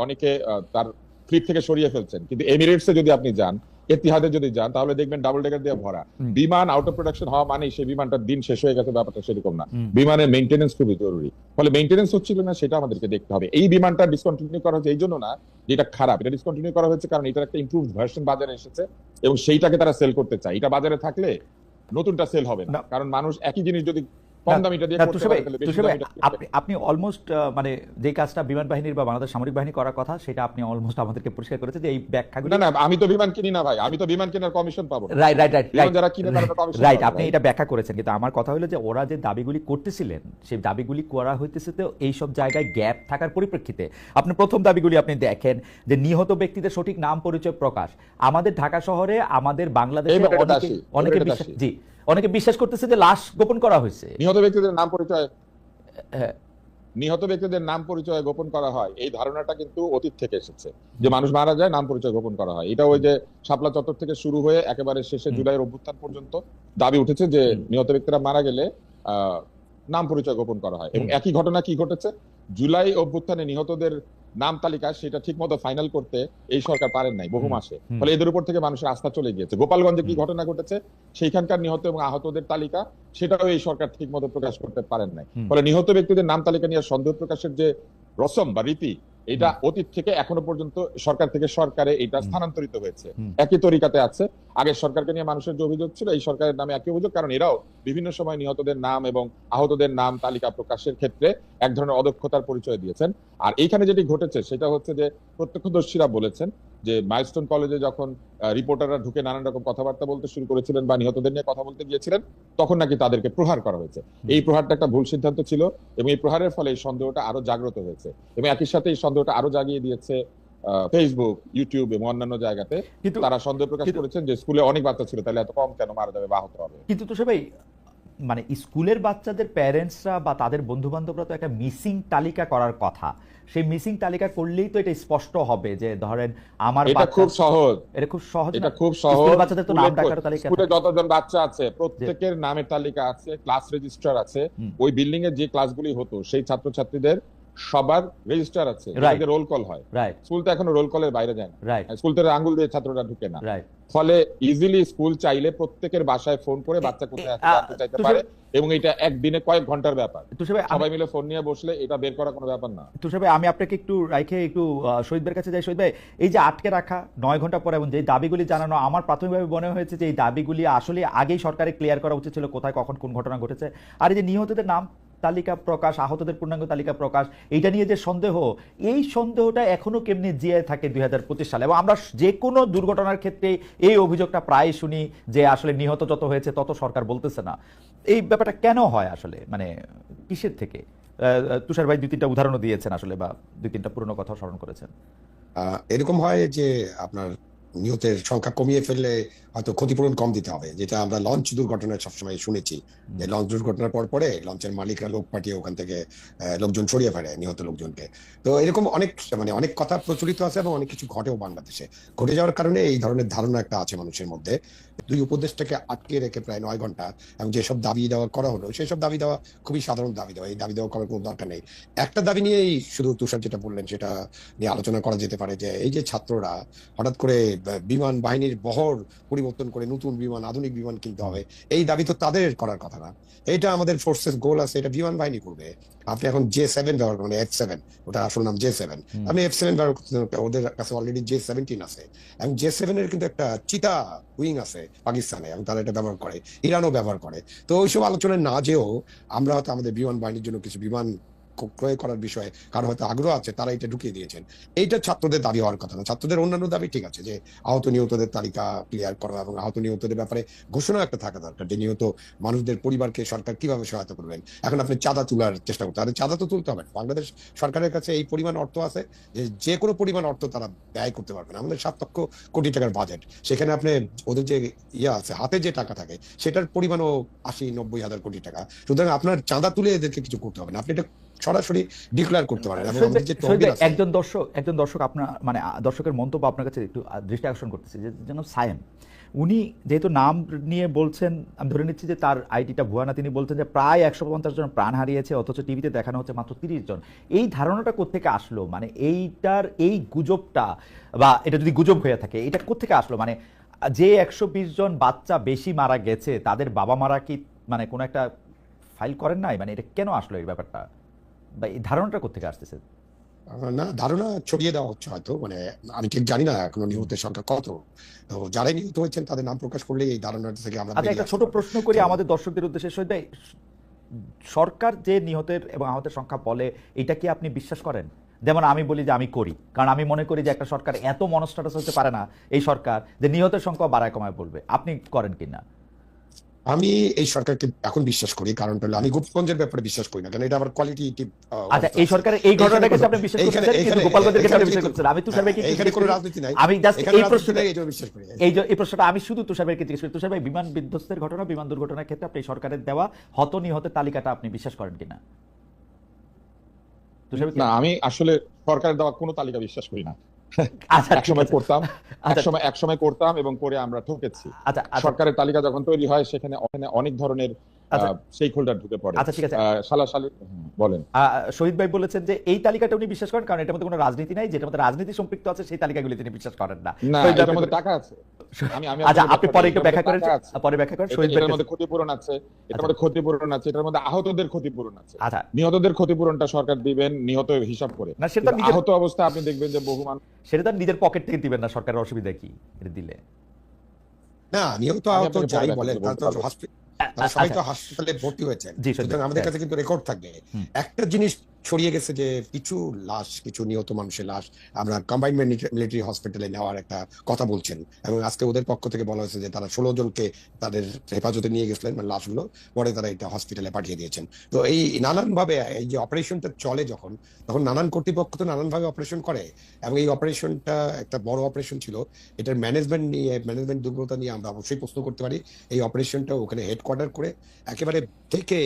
অনেকে তার ফ্লিট থেকে সরিয়ে ফেলছেন। কিন্তু এমিরেটসে যদি আপনি যান, এতিহাদে যদি যান, তাহলে দেখবেন ডাবল ডেকার দিয়ে ভরা। বিমান আউট অফ প্রোডাকশন হওয়া মানে সেই বিমানটার দিন শেষ হয়ে গেছে, ব্যাপারটা সেরকম না। বিমানের মেইনটেনেন্স খুবই জরুরি। ফলে মেইনটেনেন্স হচ্ছিল না, সেটা আমাদেরকে দেখতে হবে। এই বিমানটা ডিসকন্টিনিউ করা হচ্ছে এই জন্য না যেটা খারাপ, এটা ডিসকন্টিনিউ করা হয়েছে কারণ এটার একটা ইমপ্রুভড ভার্সন বাজারে এসেছে, এবং সেইটাকে তারা সেল করতে চায়। এটা বাজারে থাকলে নতুনটা সেল হবে না, কারণ মানুষ একই জিনিস যদি কম দামিটা দিয়ে করতে পারে তাহলে বেশি দামিটা কিনবে। আপনি অলমোস্ট মানে যে কাজটা বিমান বাহিনীর বা বাংলাদেশ সামরিক বাহিনী করার কথা, সেটা আপনি অলমোস্ট আমাদেরকে পরিষ্কার করেছে যে এই ব্যাখ্যাগুলো। না, আমি তো বিমান কিনি না ভাই, আমি তো বিমান কেনার কমিশন পাবো না। রাইট, যারা কিনে তারা তো কমিশন রাইট, পাবে। আপনি এটা ব্যাখ্যা করেছেন, কিন্তু আমার কথা হলো যে ওরা যে দাবিগুলি করতেছিলেন, সেই দাবিগুলি করা হইতেছে তো এই সব জায়গায় গ্যাপ থাকার পরিপ্রেক্ষিতে। আপনি প্রথম দাবিগুলি আপনি দেখেন যে নিহত ব্যক্তিদের সঠিক নাম পরিচয় প্রকাশ। আমাদের ঢাকা শহরে, আমাদের বাংলাদেশে অনেকে বিশ্বাস করতেছে যে লাশ গোপন করা হয়েছে। নিহত ব্যক্তিদের নাম পরিচয় গোপন করা হয়, এই ধারণাটা কিন্তু অতীত থেকে এসেছে, যে মানুষ মারা যায় নাম পরিচয় গোপন করা হয়। এটা ওই যে শাপলা চত্বর থেকে শুরু হয়ে একেবারে শেষে জুলাইয়ের অভ্যুত্থান পর্যন্ত দাবি উঠেছে যে নিহত ব্যক্তিরা মারা গেলে নাম পরিচয় গোপন করা হয়। এবং একই ঘটনা কি ঘটেছে, জুলাই অভ্যুত্থানে নিহতদের নাম তালিকা সেটা ঠিক মতো ফাইনাল করতে এই সরকার পারেন নাই বহু মাসে। ফলে এদের উপর থেকে মানুষের আস্থা চলে গিয়েছে। গোপালগঞ্জে কি ঘটনা ঘটেছে, সেইখানকার নিহত এবং আহতদের তালিকা সেটাও এই সরকার ঠিক মতো প্রকাশ করতে পারেন নাই। ফলে নিহত ব্যক্তিদের নাম তালিকা নিয়ে সন্দেহ প্রকাশের যে রসম বা রীতি, এটা অতীত থেকে এখনো পর্যন্ত সরকার থেকে সরকারে এটা স্থানান্তরিত হয়েছে। একই তরিকাতে আছে। আগের সরকারকে নিয়ে মানুষের যে অভিযোগ ছিল, এই সরকারের নামে একই অভিযোগ, কারণ এরাও বিভিন্ন সময় নিহতদের নাম এবং আহতদের নাম তালিকা প্রকাশের ক্ষেত্রে এক ধরনের অদক্ষতার পরিচয় দিয়েছেন। আর এইখানে যেটি ঘটেছে সেটা হচ্ছে যে প্রত্যক্ষদর্শীরা বলেছেন যে মাইলস্টোন কলেজে যখন রিপোর্টাররা ঢুকে নানান রকম কথাবার্তা বলতে শুরু করেছিলেন বা নিহতদের নিয়ে কথা বলতে গিয়েছিলেন, তখন নাকি তাদেরকে প্রহার করা হয়েছে। এই প্রহারটা একটা ভুল সিদ্ধান্ত ছিল, এবং এই প্রহারের ফলে এই সন্দেহটা আরো জাগ্রত হয়েছে, এবং একই সাথে এই সন্দেহটা আরো জাগিয়ে দিয়েছে ফেসবুক, ইউটিউব এবং অন্যান্য জায়গাতে কিন্তু তারা সন্দেহ প্রকাশ কিন্তু- করেছেন যে স্কুলে অনেক বাচ্চা ছিল, তাহলে এত কম কেন মারা যাবে বা আহত হবে। কিন্তু তুষার ভাই, মানে স্কুলের বাচ্চাদের প্যারেন্টসরা বা তাদের বন্ধু বান্ধবরা তো একটা মিসিং তালিকা করার কথা। সেই মিসিং তালিকা করলেই তো এটা স্পষ্ট হবে যে ধরেন আমার এটা খুব সহজ, এটা খুব সহজ এটা না? খুব সহজ। স্কুলের বাচ্চাদের তো নাম ডাকার তালিকা স্কুলে থাকে। যতজন বাচ্চা আছে প্রত্যেকের নামের তালিকা আছে, ক্লাস রেজিস্টার আছে। হুম। ওই বিল্ডিং এর যে ক্লাসগুলি হতো সেই ছাত্রছাত্রীদের সবার রেজিস্টার আছে, Right. রোল কল হয়। রাইট, স্কুল তো এখনো রোল কলের বাইরে যায় না, রাইট, স্কুল থেকে আঙ্গুল দিয়ে ছাত্ররা ঢুকে না। রাইট। ফলে ইজিলি স্কুল চাইলে প্রত্যেকের বাসায় ফোন করে বাচ্চা কোথায় আছে জানতে চাইতে পারে, এবং এটা একদিনে কয়েক ঘন্টার ব্যাপার। তুষার ভাই, সবাই মিলে ফোন নিয়ে বসলে এটা বের করা কোনো ব্যাপার না। তুষার ভাই, আমি আপনাকে একটু রাইখে একটু শহীদ ভাইয়ের কাছে যাই। শহীদ ভাই, এই যে আটকে রাখা 9 ঘন্টা পরে এবং যে দাবিগুলি জানানো, আমার প্রাথমিকভাবে মনে হয়েছে যে এই দাবিগুলি আসলে আগেই সরকারের ক্লিয়ার করা উচিত ছিল কোথায় কখন কোন ঘটনা ঘটেছে। আর এই যে নিহতদের নাম তালিকা প্রকাশ, আহতদের পূর্ণাঙ্গ তালিকা প্রকাশ, এইটা নিয়ে যে সন্দেহ, এই সন্দেহটা এখনো কেমনি জিয়ে থাকে 2025 সালে। এবং আমরা যে কোনো দুর্ঘটনার ক্ষেত্রে এই অভিযোগটা প্রায় শুনি যে আসলে নিহত যত হয়েছে তত সরকার বলতেছে না। এই ব্যাপারটা কেন হয় আসলে, মানে কিসের থেকে? তুষার ভাই 2-3টা উদাহরণও দিয়েছেন আসলে, বা 2-3টা পুরনো কথা স্মরণ করেছেন। এরকম হয় যে আপনার নিহতের সংখ্যা কমিয়ে ফেললে হয়তো ক্ষতিপূরণ কম দিতে হবে, যেটা আমরা লঞ্চ দুর্ঘটনায় সবসময় শুনেছি যে লঞ্চ দুর্ঘটনার পরে লঞ্চের মালিকরা লোক পাঠিয়ে ওখান থেকে লোকজন সরিয়ে ফেলে নিহত লোকজনকে। তো এরকম অনেক কথা প্রচলিত আছে এবং অনেক কিছু ঘটেও বাংলাদেশে। ঘটে যাওয়ার কারণে এই ধরনের ধারণা একটা আছে মানুষের মধ্যে। 2 উপদেষ্টাকে আটকে রেখে প্রায় 9 ঘন্টা এবং যেসব দাবি দেওয়া করা হলো সেই সব দাবি দেওয়া খুবই সাধারণ দাবি দেওয়া, এই দাবি দেওয়া করার কোনো দরকার নেই। একটা দাবি নিয়েই শুধু তুষার যেটা বললেন সেটা নিয়ে আলোচনা করা যেতে পারে, যে এই যে ছাত্ররা হঠাৎ করে বিমান বাহিনীর বহর পরিবর্তন করে নতুন বিমান, আধুনিক বিমান কিনতে হবে, এই দাবি তো তাদের করার কথা না। এটা আমাদের ফোর্সেস গোল আছে, এটা বিমান বাহিনী করবে। আপনি এখন J7 ব্যবহার করেন, F7, ওটা আসল নাম J7, আপনি F7 ব্যবহার করতে, ওদের কাছে অলরেডি J17 আছে এবং J7 এর কিন্তু একটা চিতা উইং আছে পাকিস্তানে এবং তারা এটা ব্যবহার করে, ইরানও ব্যবহার করে। তো ওইসব আলোচনায় না যেও আমরা হয়তো আমাদের বিমান বাহিনীর জন্য কিছু বিমান ক্রয় করার বিষয়ে কারো হয়তো আগ্রহ আছে, তারা এটা ঢুকিয়ে দিয়েছেন। এইটা ছাত্রদের দাবি হওয়ার কথা না। ছাত্রদের অন্যান্য দাবি ঠিক আছে, যে আহত নিহতদের তালিকা ক্লিয়ার করা এবং আহত নিহতদের ব্যাপারে ঘোষণা একটা থাকা দরকার, যে নিহত মানুষদের পরিবারকে সরকার কিভাবে সহায়তা করবেন। এখন আপনি চাঁদা তোলার চেষ্টা করতে, আরে চাঁদা তো তুলতে হবে না। বাংলাদেশ সরকারের কাছে এই পরিমাণ অর্থ আছে যে কোনো পরিমাণ অর্থ তারা ব্যয় করতে পারবেন। আমাদের 7 লক্ষ কোটি টাকার বাজেট, সেখানে আপনি ওদের যে আছে হাতে যে টাকা থাকে সেটার পরিমাণও 80-90 হাজার কোটি টাকা। সুতরাং আপনার চাঁদা তুলে এদেরকে কিছু করতে হবে না, আপনি এটা সরাসরি ডিক্লেয়ার করতে পারেন। এবং আমাদের যে তহবিল আছে, একজন দর্শক আপনার মানে দর্শকের মন্তব্য আপনার কাছে একটু দৃষ্টি আকর্ষণ করতেছে, যে যেন সায়েম, উনি যেহেতু নাম নিয়ে বলছেন, আমি ধরে নিচ্ছি যে তার আইডিটা ভুয়া না, তিনি বলছেন যে প্রায় 150 জন প্রাণ হারিয়েছে অথচ টিভিতে দেখানো হচ্ছে মাত্র 30 জন। এই ধারণাটা কোত্থেকে আসলো? মানে এই গুজবটা, বা এটা যদি গুজব হয়ে থাকে, এটা কোত্থেকে আসলো? মানে যে 120 জন বাচ্চা বেশি মারা গেছে তাদের বাবা মারা কি মানে কোনো একটা ফাইল করেন নাই? মানে এটা কেন আসলো এই ব্যাপারটা, বা এই ধারণাটা কোত্থেকে আসতেছে? না, ধারণা ছড়িয়ে দেওয়া হচ্ছে হয়তো, মানে আমি ঠিক জানি না এখনো নিহতের সংখ্যা কত। তো যারাই নিহত হয়েছেন তাদের নাম প্রকাশ করলে এই ধারণাটা থেকে আমরা আচ্ছা, একটা ছোট প্রশ্ন করি আমাদের দর্শকদের উদ্দেশ্যে। শহীদ ভাই, সরকার যে নিহতের এবং আহতের সংখ্যা বলে, এটা কি আপনি বিশ্বাস করেন? যেমন আমি বলি যে আমি করি, কারণ আমি মনে করি যে একটা সরকার এত মনস্ট্যাটাস হতে পারে না এই সরকার যে নিহতের সংখ্যা বাড়ায় কমায় বলবে। আপনি করেন কিনা? আমি এই সরকারকে এখন বিশ্বাস করি, কারণটা হলো আমি গোপালগঞ্জের ব্যাপারে বিশ্বাস করি না, কারণ এটা আবার কোয়ালিটেটিভ। আচ্ছা, এই সরকারের এই ঘটনাটাকে আপনি বিশ্বাস করছেন, কিন্তু গোপালগঞ্জের ক্ষেত্রে আপনি বিশ্বাস করছেন। আমি তুষার ভাইকে এখানে কোনো রাজনীতি নাই, আমি জাস্ট এই প্রশ্নটা বিশ্বাস করি। এই প্রশ্নটা আমি শুধু তুষার ভাইকে জিজ্ঞেস করি। তুষার ভাই, বিমান বিধ্বস্তের ঘটনা, বিমান দুর্ঘটনার ক্ষেত্রে আপনি সরকারের দেওয়া হত নিহতের তালিকাটা আপনি বিশ্বাস করেন কিনা? তুষার ভাই, না, আমি আসলে সরকারের দেওয়া কোনো তালিকা বিশ্বাস করি না। আচ্ছা, একসময় করতাম, আচ্ছা, একসময় করতাম এবং করে আমরা ঠকেছি। আচ্ছা, সরকারের তালিকা যখন তৈরি হয় সেখানে অনেক ধরনের আচ্ছা, স্টেক হোল্ডার ঢুকে পড়ে। আচ্ছা, ঠিক আছে। সালাসালি বলেন। শহীদ ভাই বলেছেন যে এই তালিকাটা উনি বিশ্বাস করেন, কারণ এটার মধ্যে কোনো রাজনীতি নাই, যেটার মধ্যে রাজনীতি সম্পৃক্ত আছে সেই তালিকাগুলি তিনি বিশ্বাস করেন না। না, শহীদ ভাই, এটার মধ্যে টাকা আছে। আচ্ছা, আপনি পরে একটু ব্যাখ্যা করেন, পরে ব্যাখ্যা করেন। শহীদ ভাই, এটার মধ্যে ক্ষতিপূরণ আছে, এটার মধ্যে ক্ষতিপূরণ আছে, এটার মধ্যে আহতদের ক্ষতিপূরণ আছে। আচ্ছা, নিহতদের ক্ষতিপূরণটা সরকার দিবেন নিহত হিসাব করে। না, সেটা নিজের আহত অবস্থা আপনি দেখবেন যে বহু মানুষ, সেটা তার নিজের পকেট থেকে দিবেন না, সরকারের অসুবিধা কি এটা দিলে? না, নিহত আমি আহত আপনাকে যাই পরে বলেন, বলতে তারা তো সবাই তো হাসপাতালে ভর্তি হয়েছেন, জি, শহীদ সুতরাং ভাই, আমাদের হ্যাঁ। কাছে কিন্তু রেকর্ড থাকবে। হুম। একটা জিনিস ছড়িয়ে গেছে যে কিছু লাশ, কিছু নিহত মানুষের লাশ আমরা কম্বাইন্ড মিলিটারি হসপিটালে নেওয়ার একটা কথা বলছেন, এবং আজকে ওদের পক্ষ থেকে বলা হয়েছে যে তারা 16 জনকে তাদের হেফাজতে নিয়ে গেছিলেন, মানে লাশগুলো পরে তারা এটা হসপিটালে পাঠিয়ে দিয়েছেন। তো এই নানান ভাবে এই যে অপারেশনটা চলে যখন, তখন নানান কর্তৃপক্ষ তো নানান ভাবে অপারেশন করে, এবং এই অপারেশনটা একটা বড় অপারেশন ছিল। এটার ম্যানেজমেন্ট দুর্বলতা নিয়ে আমরা অবশ্যই প্রশ্ন করতে পারি। এই অপারেশনটা ওখানে হেডকোয়ার্টার করে একেবারে থেকে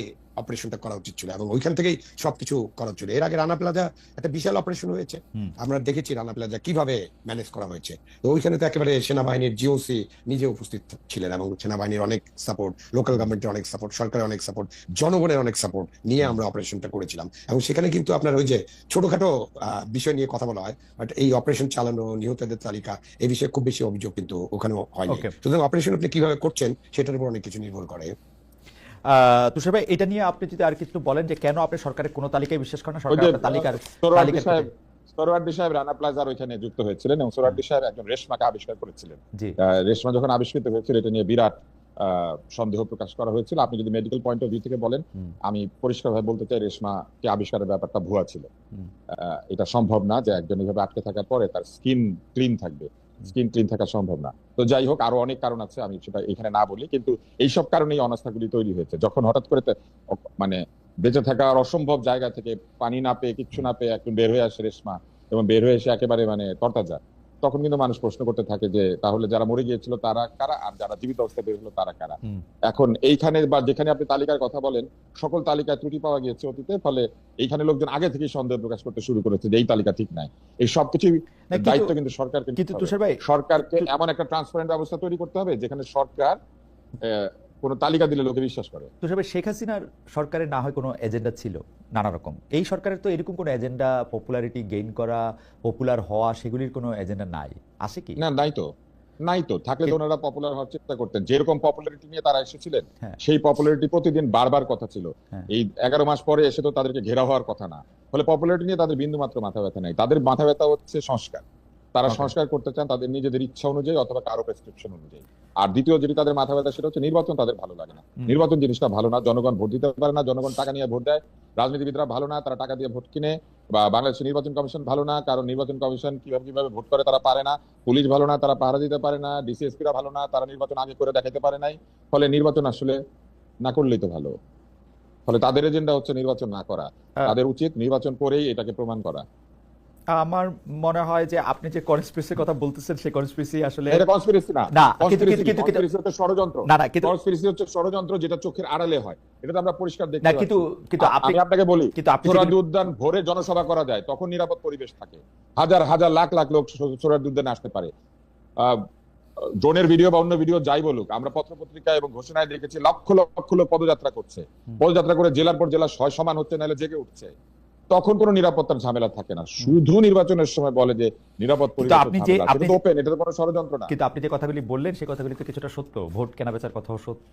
অপারেশনটা করা উচিত ছিল, এবং ওইখান থেকেই সবকিছু করা ছিল। এর আগে রানা প্লাজা একটা বিশাল অপারেশন হয়েছে, আমরা দেখেছি রানা প্লাজা কিভাবে ম্যানেজ করা হয়েছে। তো ওইখানে তো একেবারে সেনাবাহিনীর জিওসি নিজে উপস্থিত ছিলেন, এবং সেনাবাহিনীর অনেক সাপোর্ট, লোকাল গভর্নমেন্টের অনেক সাপোর্ট, সরকারের অনেক সাপোর্ট, জনগণের অনেক সাপোর্ট নিয়ে আমরা অপারেশনটা করেছিলাম। এবং সেখানে কিন্তু আপনার ওই যে ছোটখাটো বিষয় নিয়ে কথা বলা হয়, বাট এই অপারেশন চালানো, নিহতদের তালিকা, এই বিষয়ে খুব বেশি অভিযোগ কিন্তু ওখানেও হয়নি। ওকে, সুতরাং অপারেশন আপনি কিভাবে করছেন সেটার উপর অনেক কিছু নির্ভর করে। তুষার ভাই, এটা নিয়ে আপনি যদি আর কিছু বলেন যে কেন আপনি সরকারের কোনো তালিকায় বিশ্বাস করেন না, ওই সরকার যে আপনার তালিকার সোহরাওয়ার্দী তালিকার সাহেব সোহরাওয়ার্দী সাহেব রানা প্লাজার ওইখানে যুক্ত হয়েছিলেন, এবং সোহরাওয়ার্দী সাহেব একজন রেশমাকে আবিষ্কার করেছিলেন। জি রেশমা যখন আবিষ্কৃত হয়েছিল, এটা নিয়ে বিরাট সন্দেহ প্রকাশ করা হয়েছিল। আপনি যদি মেডিকেল পয়েন্ট অফ ভিউ থেকে বলেন, আমি পরিষ্কারভাবে বলতে চাই, রেশমাকে আবিষ্কারের ব্যাপারটা ভুয়া ছিল। এটা সম্ভব না যে একজন এইভাবে আটকে থাকার পরে তার স্কিন ক্লিন থাকবে, স্কিন ক্লিন থাকা সম্ভব না। তো যাই হোক, আরো অনেক কারণ আছে, আমি সেটা এখানে না বলি, কিন্তু এইসব কারণেই অনাস্থাগুলি তৈরি হয়েছে। যখন হঠাৎ করে মানে বেঁচে থাকার অসম্ভব জায়গা থেকে পানি না পেয়ে, কিচ্ছু না পেয়ে একজন বের হয়ে আসে রেশমা, এবং বের হয়ে এসে একেবারে মানে তরতাজা, তখন কিন্তু মানুষ প্রশ্ন করতে থাকে যে তাহলে যারা মরে গিয়েছিল তারা কারা, আর যারা জীবিত অবস্থায় বের হলো তারা কারা। এখন এইখানে বা যেখানে আপনি তালিকার কথা বলেন, সকল তালিকায় ত্রুটি পাওয়া গিয়েছে অতীতে, ফলে এইখানে লোকজন আগে থেকেই সন্দেহ প্রকাশ করতে শুরু করেছে যে এই তালিকা ঠিক নাই। এই সবকিছু দায়িত্ব কিন্তু সরকারকে নিতে কিন্তু হবে। তুষার ভাই, সরকারকে এমন একটা ট্রান্সপারেন্ট ব্যবস্থা তৈরি করতে হবে যেখানে সরকার কোন তালিকা দিলে লোকে বিশ্বাস করে। তুষার ভাই, শেখ হাসিনার সরকারের না হয় কোনো এজেন্ডা ছিল নানা রকম, এই সরকারের তো এরকম কোনো এজেন্ডা, পপুলারিটি গেইন করা, পপুলার হওয়া, সেগুলির কোনো এজেন্ডা নাই, আছে কি? না, নাই তো। থাকলে তো ওনারা পপুলার হওয়ার চেষ্টা করতেন। যেরকম পপুলারিটি নিয়ে তারা এসেছিলেন, হ্যাঁ সেই পপুলারিটি প্রতিদিন বারবার কথা ছিল। হ্যাঁ এই 11 মাস পরে এসে তো তাদেরকে ঘেরা হওয়ার কথা না। ফলে পপুলারিটি নিয়ে তাদের বিন্দু মাত্র মাথা ব্যথা নাই। তাদের মাথা ব্যথা হচ্ছে সংস্কার। তারা Okay. সংস্কার করতে চান তাদের নিজেদের ইচ্ছা অনুযায়ী অথবা কারো প্রেসক্রিপশন অনুযায়ী। আর দ্বিতীয় যেটি তাদের মাথা ব্যথা, সেটা হচ্ছে নির্বাচন তাদের ভালো লাগে না। নির্বাচন জিনিসটা ভালো না, জনগণ ভোট দিতে পারে না, জনগণ টাকা নিয়ে ভোট দেয়। রাজনীতিবিদরা ভালো না, তারা টাকা দিয়ে ভোট কিনে। বা বাংলাদেশের নির্বাচন কমিশন ভালো না, কারণ নির্বাচন কমিশন কিভাবে ভোট করে তারা পারে না। পুলিশ ভালো না, তারা পাহারা দিতে পারে না। ডিসিএসপিরা ভালো না, তারা নির্বাচন আগে করে দেখাতে পারে নাই। ফলে নির্বাচন আসলে না করলেই তো ভালো। ফলে তাদের এজেন্ডা হচ্ছে নির্বাচন না করা। তাদের উচিত নির্বাচন করেই এটাকে প্রমাণ করা। আমার মনে হয় যে আপনি যে কনস্পিরেসির কথা বলতেছেন, সেই কনস্পিরেসি আসলে এটা কনস্পিরেসি না, না, কনস্পিরেসি হচ্ছে ষড়যন্ত্র। না না কিন্তু কনস্পিরেসি হচ্ছে ষড়যন্ত্র, যেটা চোখের আড়ালে হয়। এটা তো আমরা পরিষ্কার দেখতে না, পাচ্ছি। কিন্তু আপনি আমি আপনাকে বলি, কিন্তু আপনি সোহরাওয়ার্দী উদ্যান ভোরে জনসভা করা যায়, তখন নিরাপদ পরিবেশ থাকে। হাজার হাজার লাখ লাখ লোক সোহরাওয়ার্দী উদ্যানে আসতে পারে। ড্রোনের ভিডিও বা অন্য ভিডিও যাই বলুক, আমরা পত্রপত্রিকা এবং ঘোষণায় দেখেছি লক্ষ লক্ষ লোক পদযাত্রা করছে। পদযাত্রা করে জেলার পর জেলা সমান হচ্ছে, নাহলে জেগে উঠছে। তখন কোনো নিরাপত্তার ঝামেলা থাকে না। শুধু নির্বাচনের সময় বলে যে নিরাপদ পরিবেশ, ওপেন, এটা তো কোনো ষড়যন্ত্র না। কিন্তু আপনি যে কথাগুলি বললেন, সেই কথাগুলি তো কিছুটা সত্য। ভোট কেনাবেচার কথাও সত্য।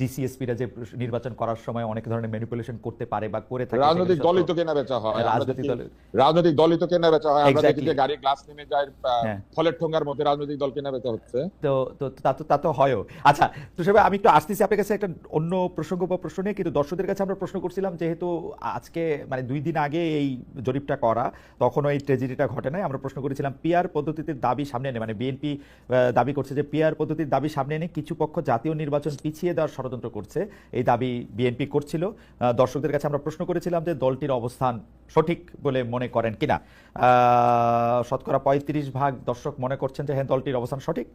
ডিসিএসপিরা যে নির্বাচন করার সময় অনেক ধরনের ম্যানিপুলেশন করতে পারে বা করে থাকে। রাজনৈতিক দলই তো কেনাবেচা হয়, রাজনৈতিক দলই তো কেনাবেচা হয়। আমরা দেখি যে গাড়ির গ্লাস নেমে যায়, ফলের ঠোঙ্গার মধ্যে রাজনৈতিক দল কেনাবেচা হচ্ছে। তা তো হয়ও। আচ্ছা তুষার ভাই, আমি একটু আসতেছি আপনার কাছে একটা অন্য প্রসঙ্গ বা প্রশ্ন নিয়ে। কিন্তু দর্শকদের কাছে আমরা প্রশ্ন করছিলাম, যেহেতু আজকে মানে 2 দিন আগে এই জরিপটা করা, তখনও এই ট্র্যাজেডিটা ঘটে নাই। আমরা প্রশ্ন করেছিলাম পিআর পদ্ধতির দাবি সামনে এনে, মানে বিএনপি দাবি করছে যে পিআর পদ্ধতির দাবি সামনে এনে কিছু পক্ষ জাতীয় নির্বাচন পিছিয়ে দেওয়ার ষড়যন্ত্র করছে। এই দাবি বিএনপি করছিল। দর্শকদের কাছে আমরা প্রশ্ন করেছিলাম যে দলটির অবস্থান সঠিক বলে মনে করেন কিনা। শতকরা 35% দর্শক মনে করছেন যে হ্যাঁ দলটির অবস্থান সঠিক।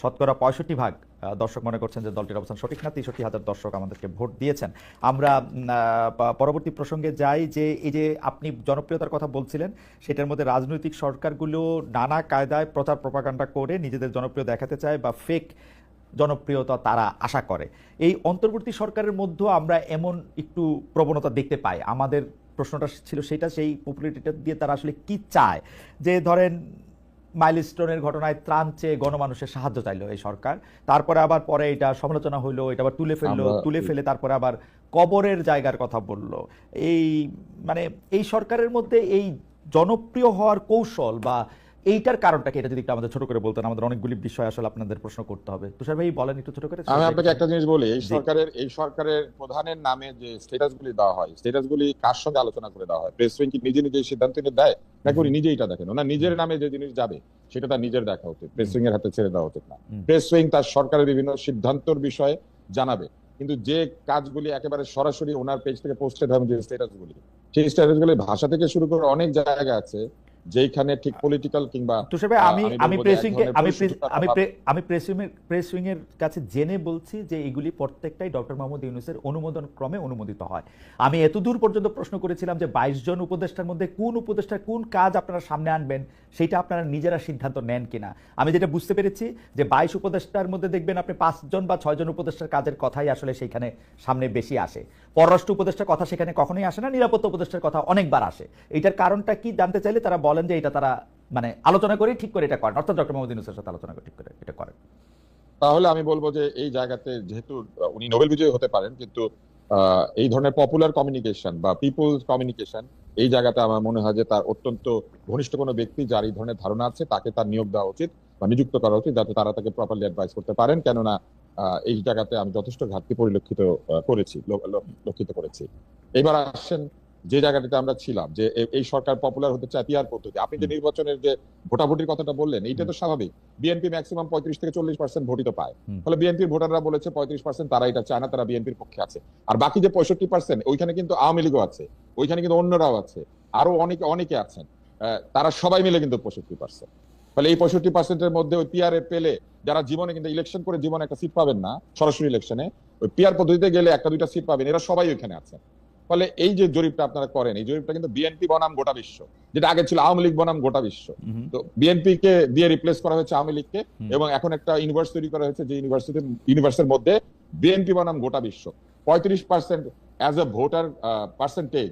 শতকরা 65% দর্শক মনে করছেন যে দলটির অবস্থান সঠিক না। 63,000 দর্শক আমাদেরকে ভোট দিয়েছেন। আমরা পরবর্তী প্রসঙ্গে যাই, যে এই যে আপনি জনপ্রিয়তার কথা বলছিলেন, সেটার মধ্যে রাজনৈতিক সরকারগুলো নানা কায়দায় প্রচার প্রপাগান্ডা করে নিজেদের জনপ্রিয় দেখাতে চায় বা ফেক জনপ্রিয়তা তারা আশা করে। এই অন্তর্বর্তী সরকারের মধ্যেও আমরা এমন একটু প্রবণতা দেখতে পাই। আমাদের প্রশ্নটা ছিল সেটা, সেই পপুলারিটিটা দিয়ে তারা আসলে কি চায়। যে ধরেন মাইলস্টোনের ঘটনায় ত্রাণ চেয়ে গণমানুষের সাহায্য চাইলো এই সরকার, তারপরে আবার পরে এটা সমালোচনা হইলো, এটা আবার তুলে ফেলে তারপরে আবার কবরের জায়গার কথা বললো। এই মানে এই সরকারের মধ্যে এই জনপ্রিয় হওয়ার কৌশল বা এইটার কারণটা কি, এটা যদি একটু আমাদের ছোট করে বলতেন, আমাদের অনেকগুলি বিষয় আসলে আপনাদের প্রশ্ন করতে হবে। তুষার ভাই বলেন একটু ছোট করে। আমি আপনাকে একটা জিনিস বলি, জি। এই সরকারের প্রধানের নামে যে স্ট্যাটাস গুলি দেওয়া হয়, স্ট্যাটাস গুলি কার সঙ্গে আলোচনা করে দেওয়া হয়? প্রেস উইং কি নিজে নিজে সিদ্ধান্ত নিয়ে দেয়, নাকি উনি নিজেই এটা দেখেন? ওনার নিজের নামে যে জিনিস যাবে সেটা তার নিজের দেখা উচিত, প্রেস উইং এর হাতে ছেড়ে দেওয়া উচিত না। প্রেস উইং তার সরকারের বিভিন্ন সিদ্ধান্তর বিষয়ে জানাবে, কিন্তু যে কাজগুলি একেবারে সরাসরি ওনার পেজ থেকে পোস্টেড হবে, যে স্ট্যাটাস গুলি, সেই স্ট্যাটাস গুলির ভাষা থেকে শুরু করে অনেক জায়গা আছে যেখানে ঠিক পলিটিক্যাল কিংবা তুষার ভাই, আমি বলবো যে প্রেস এক উইংকে ধরনের পরিশুদ্ধতা ভাব- আমি প্রেস উইং এর কাছে জেনে বলছি যে এগুলি প্রত্যেকটাই ডক্টর মোহাম্মদ ইউনূসের অনুমোদন ক্রমে অনুমোদিত হয়। আমি এতদূর পর্যন্ত প্রশ্ন করেছিলাম যে 22 জন উপদেষ্টার মধ্যে কোন উপদেষ্টার কোন কাজ আপনারা সামনে আনবেন সেটা আপনারা নিজেরা সিদ্ধান্ত নেন কিনা। আমি যেটা বুঝতে পেরেছি যে 22 উপদেষ্টার মধ্যে দেখবেন আপনি 5 জন বা 6 জন উপদেষ্টার কাজের কথাই আসলে সেইখানে সামনে বেশি আসে। পররাষ্ট্র উপদেষ্টার কথা সেখানে কখনোই আসে না, নিরাপত্তা উপদেষ্টার কথা অনেকবার আসে। এটার কারণটা কি জানতে চাইলে তারা বলেন যে এটা তারা মানে আলোচনা করে ঠিক করে এটা করেন, অর্থাৎ ডক্টর মোহাম্মদ ইউনূসের সাথে আলোচনা করে ঠিক করে এটা করেন। তাহলে আমি বলবো যে এই জায়গাতে যেহেতু উনি নোবেল বিজয়ী হতে পারেন, কিন্তু এই ধরনের পপুলার কমিউনিকেশন বা পিপলস কমিউনিকেশন, এই জায়গাতে আমার মনে হয় যে তার অত্যন্ত ঘনিষ্ঠ কোনো ব্যক্তি যার এই ধরনের ধারণা আছে তাকে তার নিয়োগ দেওয়া উচিত বা নিযুক্ত করা উচিত, যাতে তারা তাকে প্রপারলি অ্যাডভাইস করতে পারেন। কেননা এই জায়গাতে আমি যথেষ্ট ঘাটতি পরিলক্ষিত লক্ষিত করেছি। এবার আসেন যে জায়গাটাতে আমরা ছিলাম, যে এই সরকার পপুলার হতে চায় পিআর পদ্ধতি। আপনি যে নির্বাচনের যে ভোটাভুটির কথাটা বললেন, এইটা তো স্বাভাবিক। বিএনপি ম্যাক্সিমাম 35 থেকে 40% ভোটই তো পায়। ফলে বিএনপির ভোটাররা বলেছে 35% তারা এটা চায় না, তারা বিএনপির পক্ষে আছে। আর বাকি যে 65%, ওইখানে কিন্তু আওয়ামী লীগও আছে, ওইখানে কিন্তু অন্যরাও আছে, আরো অনেকে আছেন, তারা সবাই মিলে কিন্তু 65%। ফলে এই 65%-এর মধ্যে ওই পিআর এ পেলে যারা জীবনে কিন্তু ইলেকশন করে জীবনে একটা সিট পাবেন না, সরাসরি ইলেকশনে ওই পিআর পদ্ধতিতে গেলে একটা দুইটা সিট পাবেন, এরা সবাই ওইখানে আছেন। ফলে এই যে জরিপটা আপনারা করেন, এই জরিপটা কিন্তু বিএনপি বনাম গোটা বিশ্ব, যেটা আগে ছিল আওয়ামী লীগ বনাম গোটা বিশ্ব। তো বিএনপি কে দিয়ে রিপ্লেস করা হয়েছে আওয়ামী লীগকে, এবং এখন একটা ইউনিভার্স তৈরি করা হয়েছে, যে ইউনিভার্সের মধ্যে বিএনপি বনাম গোটা বিশ্ব। 35% অ্যাজ এ ভোটার পার্সেন্টেজ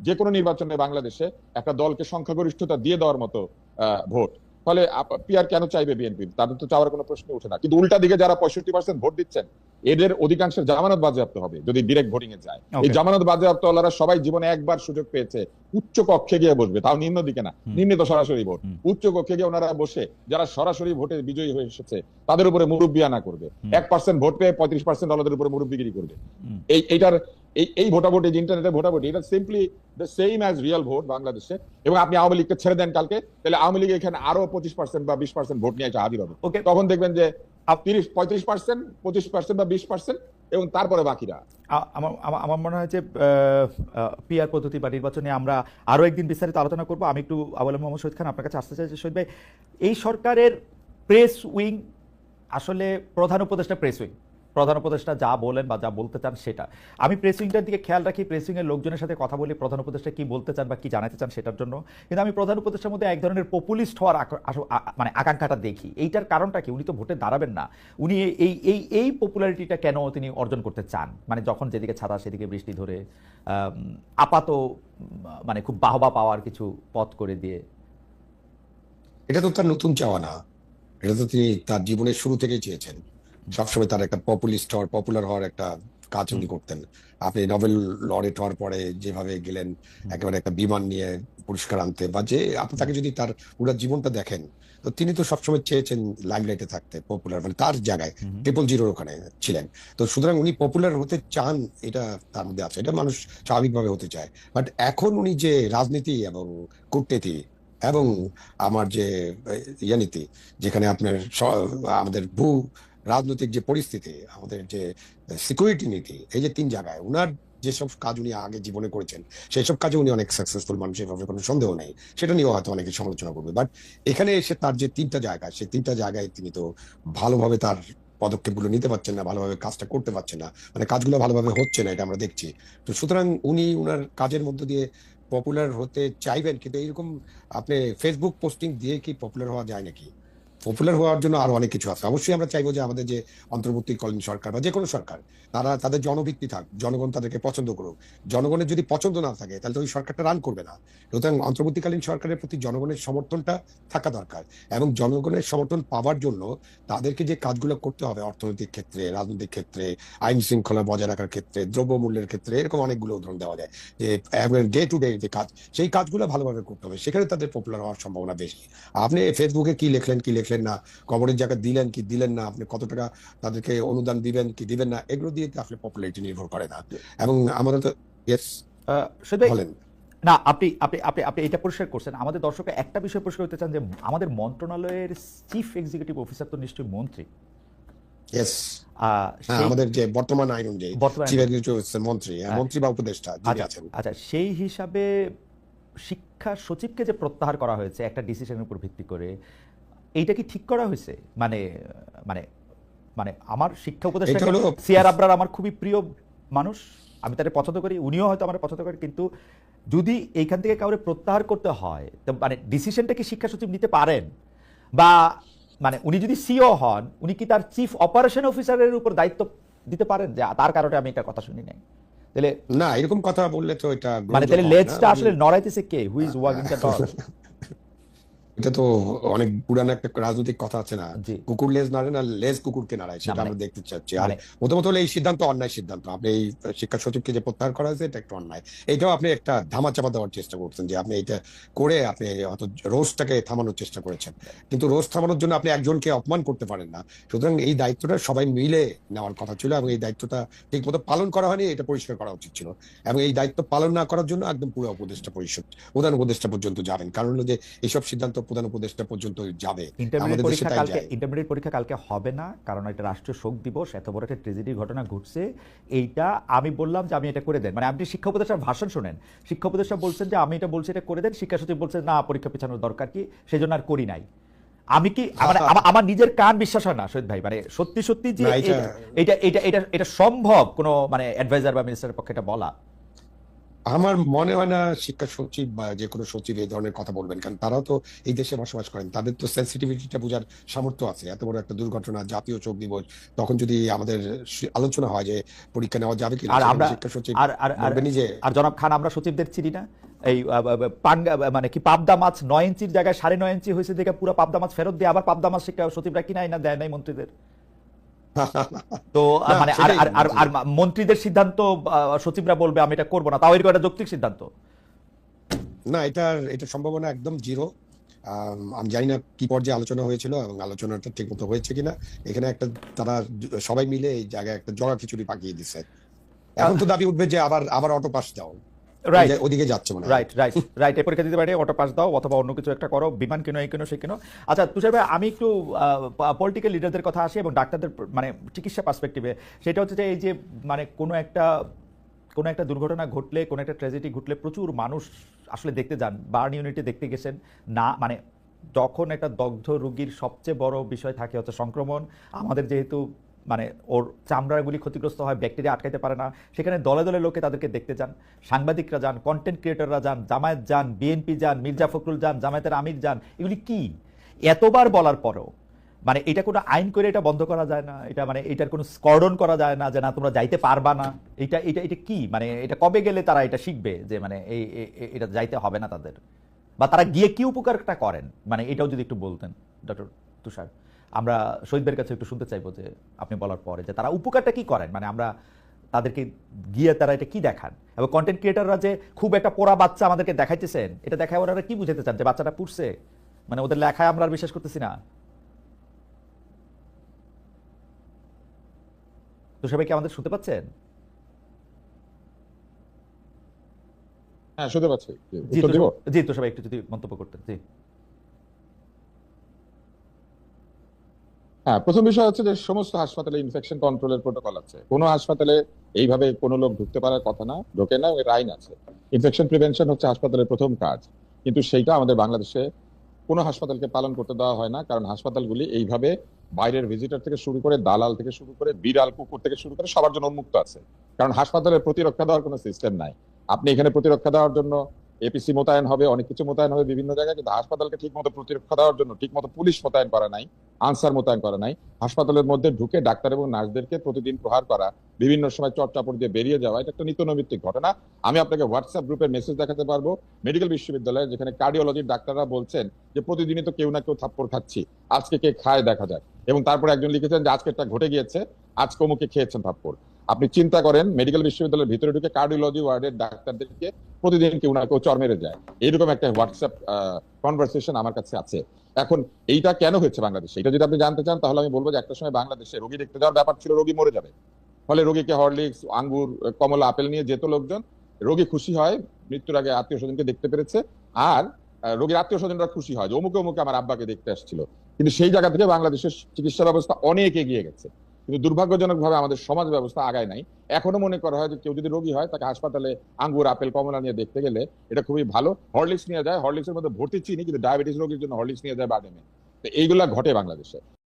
যে কোনো নির্বাচনে বাংলাদেশে একটা দলকে সংখ্যাগরিষ্ঠতা দিয়ে দেওয়ার মতো ভোট। ফলে পিআর কেন চাইবে বিএনপি? তাদের তো চাওয়ার কোনো প্রশ্ন ওঠে না। কিন্তু উল্টা দিকে যারা 65% ভোট দিচ্ছেন, এদের অধিকাংশের জামানত বাজেয়াপ্ত হবে যদি ডিরেক্ট ভোটিং এ যায়। এই জামানত বাজেয়াপ্ত ওয়ালারা সবাই জীবনে একবার সুযোগ পেয়েছে উচ্চ কক্ষে গিয়ে বসবে, তাও নিম্ন দিকে না, নিম্নে তো সরাসরি ভোট। উচ্চ কক্ষে গিয়ে ওনারা বসে যারা সরাসরি ভোটে বিজয়ী হয়ে এসেছে তাদের উপরে মুরব্বি আনা করবে। 1% ভোট পেয়ে 35% ওনাদের উপরে মুরব্বিগিরি করবে। এইটার এই ভোটাভুটি, ইন্টারনেটে ভোটাভুটি, এটা simply the same as real vote বাংলাদেশে। এবং আপনি আওয়ামী লীগকে ছেড়ে দেন কালকে, তাহলে আওয়ামী লীগ এখানে আরো 25% বা 20% ভোট নিয়ে এসে হাজির হবে। তখন দেখবেন যে 35%, 25% বা 20%, এবং তারপরে বাকিরা। আমার মনে হয় যে পিআর পদ্ধতি বা নির্বাচনে আমরা আরো একদিন বিস্তারিত আলোচনা করবো। আমি একটু আবুল মোহাম্মদ শহীদ খান আপনার কাছে আসতে চাই। শহীদ ভাই, এই সরকারের প্রেস উইং আসলে প্রধান উপদেষ্টা যা বলেন বা যা বলতে চান সেটা, আমি প্রেস উইংটার দিকে খেয়াল রাখি, প্রেস উইংয়ের লোকজনের সাথে কথা বলি প্রধান উপদেষ্টা কি বলতে চান বা কি জানাতে চান সেটার জন্য। কিন্তু আমি প্রধান উপদেষ্টার মধ্যে এক ধরনের পপুলিস্ট হওয়ার মানে আকাঙ্ক্ষাটা দেখি। এইটার কারণটা কি? উনি তো ভোটে দাঁড়াবেন না, উনি এই পপুলারিটিটা কেন তিনি অর্জন করতে চান? মানে যখন যেদিকে ছাতা সেদিকে বৃষ্টি ধরে আপাত মানে খুব বাহবা পাওয়ার কিছু পথ করে দিয়ে। এটা তো তার নতুন চাওয়া না, এটা তো তিনি তার জীবনের শুরু থেকেই চেয়েছেন। সবসময় তার একটা পপুলার হওয়ার একটা কাজ উনি করতেন। আপনি নোবেল লরেট হওয়ার পরে যেভাবে গেলেন একেবারে একটা বিমান নিয়ে পুরস্কার আনতে, বা যে আপনি তাকে যদি তার পুরো জীবনটা দেখেন, তো তিনি তো সবসময় চেয়েছেন লাইমলাইটে থাকতে, পপুলার, মানে তার জায়গায় 000 ওখানে ছিলেন। তো সুতরাং উনি পপুলার হতে চান, এটা তার মধ্যে আছে, এটা মানুষ স্বাভাবিকভাবে হতে চায়। বাট এখন উনি যে রাজনীতি এবং কূটনীতি এবং আমার যে নীতি, যেখানে আপনার আমাদের ভূ রাজনৈতিক যে পরিস্থিতি, আমাদের যে সিকিউরিটি নীতি, এই যে 3 জায়গায় উনার যেসব কাজ উনি আগে জীবনে করেছেন, সেই সব কাজে উনি অনেক সাকসেসফুল মানুষ, এভাবে কোনো সন্দেহ নেই। সেটা নিয়েও হয়তো অনেকে সমালোচনা করবে। বাট এখানে এসে তার যে 3টা জায়গা, সেই 3টা জায়গায় তিনি তো ভালোভাবে তার পদক্ষেপগুলো নিতে পারছেন না, ভালোভাবে কাজটা করতে পারছেন না, মানে কাজগুলো ভালোভাবে হচ্ছে না, এটা আমরা দেখছি। তো সুতরাং উনি উনার কাজের মধ্য দিয়ে পপুলার হতে চাইবেন, কিন্তু এইরকম আপনি ফেসবুক পোস্টিং দিয়ে কি পপুলার হওয়া যায় নাকি? পপুলার হওয়ার জন্য আরো অনেক কিছু আছে। অবশ্যই আমরা চাইবো যে আমাদের যে অন্তর্বর্তীকালীন সরকার বা যে কোনো সরকার, তারা তাদের জনভিত্তি থাক, জনগণ তাদেরকে পছন্দ করুক। জনগণের যদি পছন্দ না থাকে তাহলে তো ওই সরকারটা রান করবে না। সুতরাং অন্তর্বর্তীকালীন সরকারের প্রতি জনগণের সমর্থনটা থাকা দরকার, এবং জনগণের সমর্থন পাওয়ার জন্য তাদেরকে যে কাজগুলো করতে হবে অর্থনৈতিক ক্ষেত্রে, রাজনৈতিক ক্ষেত্রে, আইন শৃঙ্খলা বজায় রাখার ক্ষেত্রে, দ্রব্যমূল্যের ক্ষেত্রে, এরকম অনেকগুলো উদাহরণ দেওয়া যায় যে ডে টু ডে যে কাজ, সেই কাজগুলো ভালোভাবে করতে হবে, সেখানে তাদের পপুলার হওয়ার সম্ভাবনা বেশি। আপনি ফেসবুকে কি লিখলেন কি লিখলেন না, কবরের জায়গা দিলেন কি দিলেন না, আপনি কত টাকা তাদেরকে অনুদান দিবেন কি দিবেন না, এগুলো দিয়ে তো আসলে পপুলারিটি নির্ভর করে না। এবং আমাদের তো ইয়েস শহীদ ভাই, বলেন। না আপনি আপনি আপনি আপনি এটা পরিষ্কার করছেন, আমাদের দর্শকরা একটা বিষয় পরিষ্কার করতে চান যে আমাদের মন্ত্রণালয়ের চিফ এক্সিকিউটিভ অফিসার তো নিশ্চয়ই মন্ত্রী। ইয়েস, আহ, হ্যাঁ, সেই আমাদের যে বর্তমান আইন অনুযায়ী বর্তমানে চিফ এক্সিকিউটিভ অফিসার মন্ত্রী, মন্ত্রী বা উপদেষ্টা যিনি আচ্ছা আছেন। আচ্ছা, সেই হিসাবে শিক্ষা সচিবকে যে প্রত্যাহার করা হয়েছে একটা ডিসিশনের উপর ভিত্তি করে, এইটা কি ঠিক করা হয়েছে? মানে মানে মানে আমার শিক্ষা উপদেষ্টা এটা হলো সিআর আবরার আমার খুবই প্রিয় মানুষ, আমি তাকে পছন্দ করি, উনিও হয়তো আমার পছন্দ করেন, কিন্তু যদি এইখান থেকে কাউরে প্রত্যাহার করতে হয় তো মানে ডিসিশনটা কি শিক্ষা সচিব নিতে পারেন? বা মানে উনি যদি সিও হন, উনি কি তার চিফ অপারেশন অফিসারের উপর দায়িত্ব দিতে পারেন যে তার কারণে আমি এটা কথা শুনি নাই? তাহলে না, এরকম কথা বললে তো এটা মানে তাহলে গ্রহণযোগ্য হবে না। লেজটা আসলে নড়াইতেছে কে? Who is wagging the dog? এটা তো অনেক পুরানো একটা রাজনৈতিক কথা আছে না, জি, কুকুর লেজ নাড়ে না, লেজ কুকুরকে নাড়ায়, না সেটা মানে আমরা দেখতে চাচ্ছি। আর মানে প্রথমত হলো এই সিদ্ধান্ত অন্যায় সিদ্ধান্ত, আপনি এই শিক্ষা সচিবকে যে প্রত্যাহার করা হয়েছে এটা একটা অন্যায়। এটাও আপনি একটা ধামাচাপা দেওয়ার চেষ্টা করছেন, যে আপনি এটা করে আপনি হয়তো রোজটাকে থামানোর চেষ্টা করেছেন, কিন্তু রোজ থামানোর জন্য আপনি একজনকে অপমান করতে পারেন না। সুতরাং এই দায়িত্বটা সবাই মিলে নেওয়ার কথা ছিল, এবং এই দায়িত্বটা ঠিক মতো পালন করা হয়নি, এটা পরিষ্কার করা উচিত ছিল। এবং এই দায়িত্ব পালন না করার জন্য একদম পুরো উপদেষ্টা পরিষদ, প্রধান উপদেষ্টা পর্যন্ত যাবেন, কারণ হলো যে এইসব সিদ্ধান্ত প্রধান উপদেষ্টা পর্যন্ত যাবে। আমাদের দেশে তাই যায়। ইন্টারমিডিয়েট পরীক্ষা কালকে হবে না, কারণ এটা রাষ্ট্রীয় শোক দিবস, এত বড় একটা ট্রেজেডির ঘটনা ঘটছে। এইটা আমি বললাম যে আমি এটা করে দেন, মানে আপনি শিক্ষা উপদেষ্টার ভাষণ শোনেন, শিক্ষা উপদেষ্টা বলছেন যে আমি এটা বলছি এটা করে দেন, শিক্ষা সচিব বলছেন না পরীক্ষা পেছানোর দরকার কি, সেই জন্য আর করি নাই। আমি কি মানে আমার নিজের কান বিশ্বাস হয় না শহীদ ভাই, মানে সত্যি সত্যি যে না, এটা এটা এটা এটা এটা সম্ভব কোনো মানে অ্যাডভাইজার বা মিনিস্টারের পক্ষে এটা বলা? আমার মনে হয় না শিক্ষা সচিব বা যে কোনো সচিব এই ধরনের কথা বলবেন, কারণ তারাও তো এই দেশে বসবাস করেন, তাদের তো সেন্সিটিভিটিটা বোঝার সামর্থ্য আছে। এত বড় একটা দুর্ঘটনা, জাতীয় শোক দিবস, তখন যদি আমাদের আলোচনা হয় যে পরীক্ষা নেওয়া যাবে কিনা, আর আমরা শিক্ষা সচিব আর আর আর বলবেনই যে আর জনাব খান, আমরা সচিবদের চিনি না? এই পাঙ্গা মানে কি পাবদা মাছ 9 ইঞ্চির জায়গায় 9.5 ইঞ্চি হয়েছে দেখে পুরো পাবদা মাছ ফেরত দিয়ে আবার পাবদা মাছ শিক্ষা সচিবরা কিনাই না দেয় নাই মন্ত্রীদের। তো না, মানে আর সেটাই আর আর আর মন্ত্রীদের সিদ্ধান্ত সচিবরা বলবে আমি এটা করবো না, তাও এরকম একটা যৌক্তিক সিদ্ধান্ত? না, এটা সম্ভাবনা একদম জিরো। আমি জানি না কি পর্যায়ে আলোচনা হয়েছিল এবং আলোচনাটা ঠিক মতো হয়েছে কিনা। এখানে একটা তারা সবাই মিলে এই জায়গায় একটা জগা খিচুড়ি পাকিয়ে দিছে। এখন তো দাবি উঠবে যে আবার আবার অটো পাস দাও, রাইট ওদিকে যাচ্ছে মনে হয়। রাইট রাইট রাইট, এই পরীক্ষা দিতে পারে, অটো পাস দাও অথবা অন্য কিছু একটা করো, বিমান কেনো এই কেনো সে কেনো। আচ্ছা তুষার ভাই, আমি একটু পলিটিক্যাল লিডারদের কথা আসি এবং ডাক্তারদের মানে চিকিৎসা পার্সপেক্টিভে। সেটা হচ্ছে যে এই যে মানে কোনো একটা দুর্ঘটনা ঘটলে, কোনো একটা ট্র্যাজেডি ঘটলে প্রচুর মানুষ আসলে দেখতে যান, বার্ন ইউনিটে দেখতে গেছেন না, মানে যখন একটা দগ্ধ রোগীর সবচেয়ে বড় বিষয় থাকে হচ্ছে সংক্রমণ। আমাদের যেহেতু মানে ওর চামড়াগুলি ক্ষতিগ্রস্ত হয়, ব্যাকটেরিয়া আটকাইতে পারে না, সেখানে দলে দলে লোকে তাদেরকে দেখতে যান, সাংবাদিকরা যান, কন্টেন্ট ক্রিয়েটররা যান, জামায়াত যান, বিএনপি যান, মির্জা ফখরুল যান, জামায়াতের আমির যান। এগুলি কি এতবার বলার পরেও মানে এটা কোনো আইন করে এটা বন্ধ করা যায় না? এটা মানে এটার কোনো স্কর্ডন করা যায় না যে না তোমরা যাইতে পারবা না? এটা এটা এটা কি মানে এটা কবে গেলে তারা এটা শিখবে যে মানে এটা যাইতে হবে না তাদের? বা তারা গিয়ে কি উপকারটা করেন, মানে এটাও যদি একটু বলতেন ডক্টর তুষার। আমরা শহীদদের কাছে একটু শুনতে চাইবো যে আপনি বলার পরে যে তারা উপকারটা কি করেন, মানে আমরা তাদেরকে গিয়ে তারা এটা কি দেখান। এবং কন্টেন্ট ক্রিয়েটররা যে খুব একটা পোড়া বাচ্চা আমাদেরকে দেখাইতেছেন, এটা দেখায় ওরা কি বুঝাতে চান যে বাচ্চাটা পুড়ছে? মানে ওদের লেখায় আমরা আর বিশ্বাস করতেছি না। তো সবাই কি আমাদের শুনতে পাচ্ছেন? হ্যাঁ, শুনতে পাচ্ছি। জি উত্তর দিব? জি, তো সবাই একটু যদি মন্তব্য করতেন। জি হ্যাঁ, প্রথম বিষয় হচ্ছে যে সমস্ত হাসপাতালে ইনফেকশন কন্ট্রোলের প্রোটোকল আছে। কোনো হাসপাতালে এইভাবে কোনো লোক ঢুকতে পারার কথা না, ঢোকে না, এর আইন আছে। ইনফেকশন প্রিভেনশন হচ্ছে হাসপাতালের প্রথম কাজ, কিন্তু সেইটা আমাদের বাংলাদেশে কোনো হাসপাতালকে পালন করতে দেওয়া হয় না, কারণ হাসপাতালগুলি এইভাবে বাইরের ভিজিটর থেকে শুরু করে, দালাল থেকে শুরু করে, বিড়াল কুকুর থেকে শুরু করে সবার জন্য উন্মুক্ত আছে। কারণ হাসপাতালের প্রতিরক্ষা দেওয়ার কোনো সিস্টেম নাই। আপনি এখানে প্রতিরক্ষা দেওয়ার জন্য এপিসি মোতায়েন হবে, অনেক কিছু মোতায়েন হবে বিভিন্ন জায়গায়, কিন্তু হাসপাতালকে ঠিক মতো প্রতিরক্ষা দেওয়ার জন্য ঠিক মতো পুলিশ মোতায়েন করা নাই, আনসার মোতায়েন করা নাই। হাসপাতালের মধ্যে ঢুকে ডাক্তার এবং নার্সদেরকে প্রতিদিন প্রহার করা, বিভিন্ন সময় চটচাপড় দিয়ে বেরিয়ে যাওয়া, এটা একটা নিত্যনৈমিত্তিক ঘটনা। আমি আপনাকে হোয়াটসঅ্যাপ গ্রুপের মেসেজ দেখাতে পারবো মেডিকেল বিশ্ববিদ্যালয়ে, যেখানে কার্ডিওলজির ডাক্তাররা বলছেন যে প্রতিদিনই তো কেউ না কেউ থাপ্পড় খাচ্ছি, আজকে কে খায় দেখা যায়। এবং তারপর একজন লিখেছেন যে আজকে একটা ঘটে গিয়েছে, আজকে অমুকে খেয়েছেন থাপ্পড়। আপনি চিন্তা করেন, মেডিকেল বিশ্ববিদ্যালয়ের ভিতরে ঢুকে কার্ডিওলজি ওয়ার্ডের ডাক্তারদেরকে প্রতিদিন কেউ না কেউ চর মেরে যায়। এইরকম একটা হোয়াটসঅ্যাপ কনভারসেশন আমার কাছে আছে। এখন এইটা কেন হচ্ছে বাংলাদেশে, এটা যদি আপনি জানতে চান তাহলে আমি বলবো যে একটা সময় বাংলাদেশে রোগী দেখতে যাওয়ার ব্যাপার ছিল, রোগী মরে যাবে, ফলে রোগীকে হরলিক্স, আঙ্গুর, কমলা, আপেল নিয়ে যেত লোকজন। রোগী খুশি হয় মৃত্যুর আগে আত্মীয় স্বজনকে দেখতে পেরেছে, আর রোগীর আত্মীয় স্বজনরা খুশি হয় যে অমুকে অমুকে আমার আব্বাকে দেখতে আসছিল। কিন্তু সেই জায়গা থেকে বাংলাদেশের চিকিৎসা ব্যবস্থা অনেক এগিয়ে গেছে, কিন্তু দুর্ভাগ্যজনক ভাবে আমাদের সমাজ ব্যবস্থা আগায় নাই। এখনো মনে করা হয় যে কেউ যদি রোগী হয় তাকে হাসপাতালে আঙ্গুর, আপেল, কমলা নিয়ে দেখতে গেলে এটা খুবই ভালো। হরলিক্স নিয়ে যায়, হরলিক্সের মধ্যে ভর্তি চিনি, কিন্তু ডায়াবেটিস রোগীর জন্য হরলিক্স নিয়ে যায় বাদামে। তো এইগুলা ঘটে বাংলাদেশে।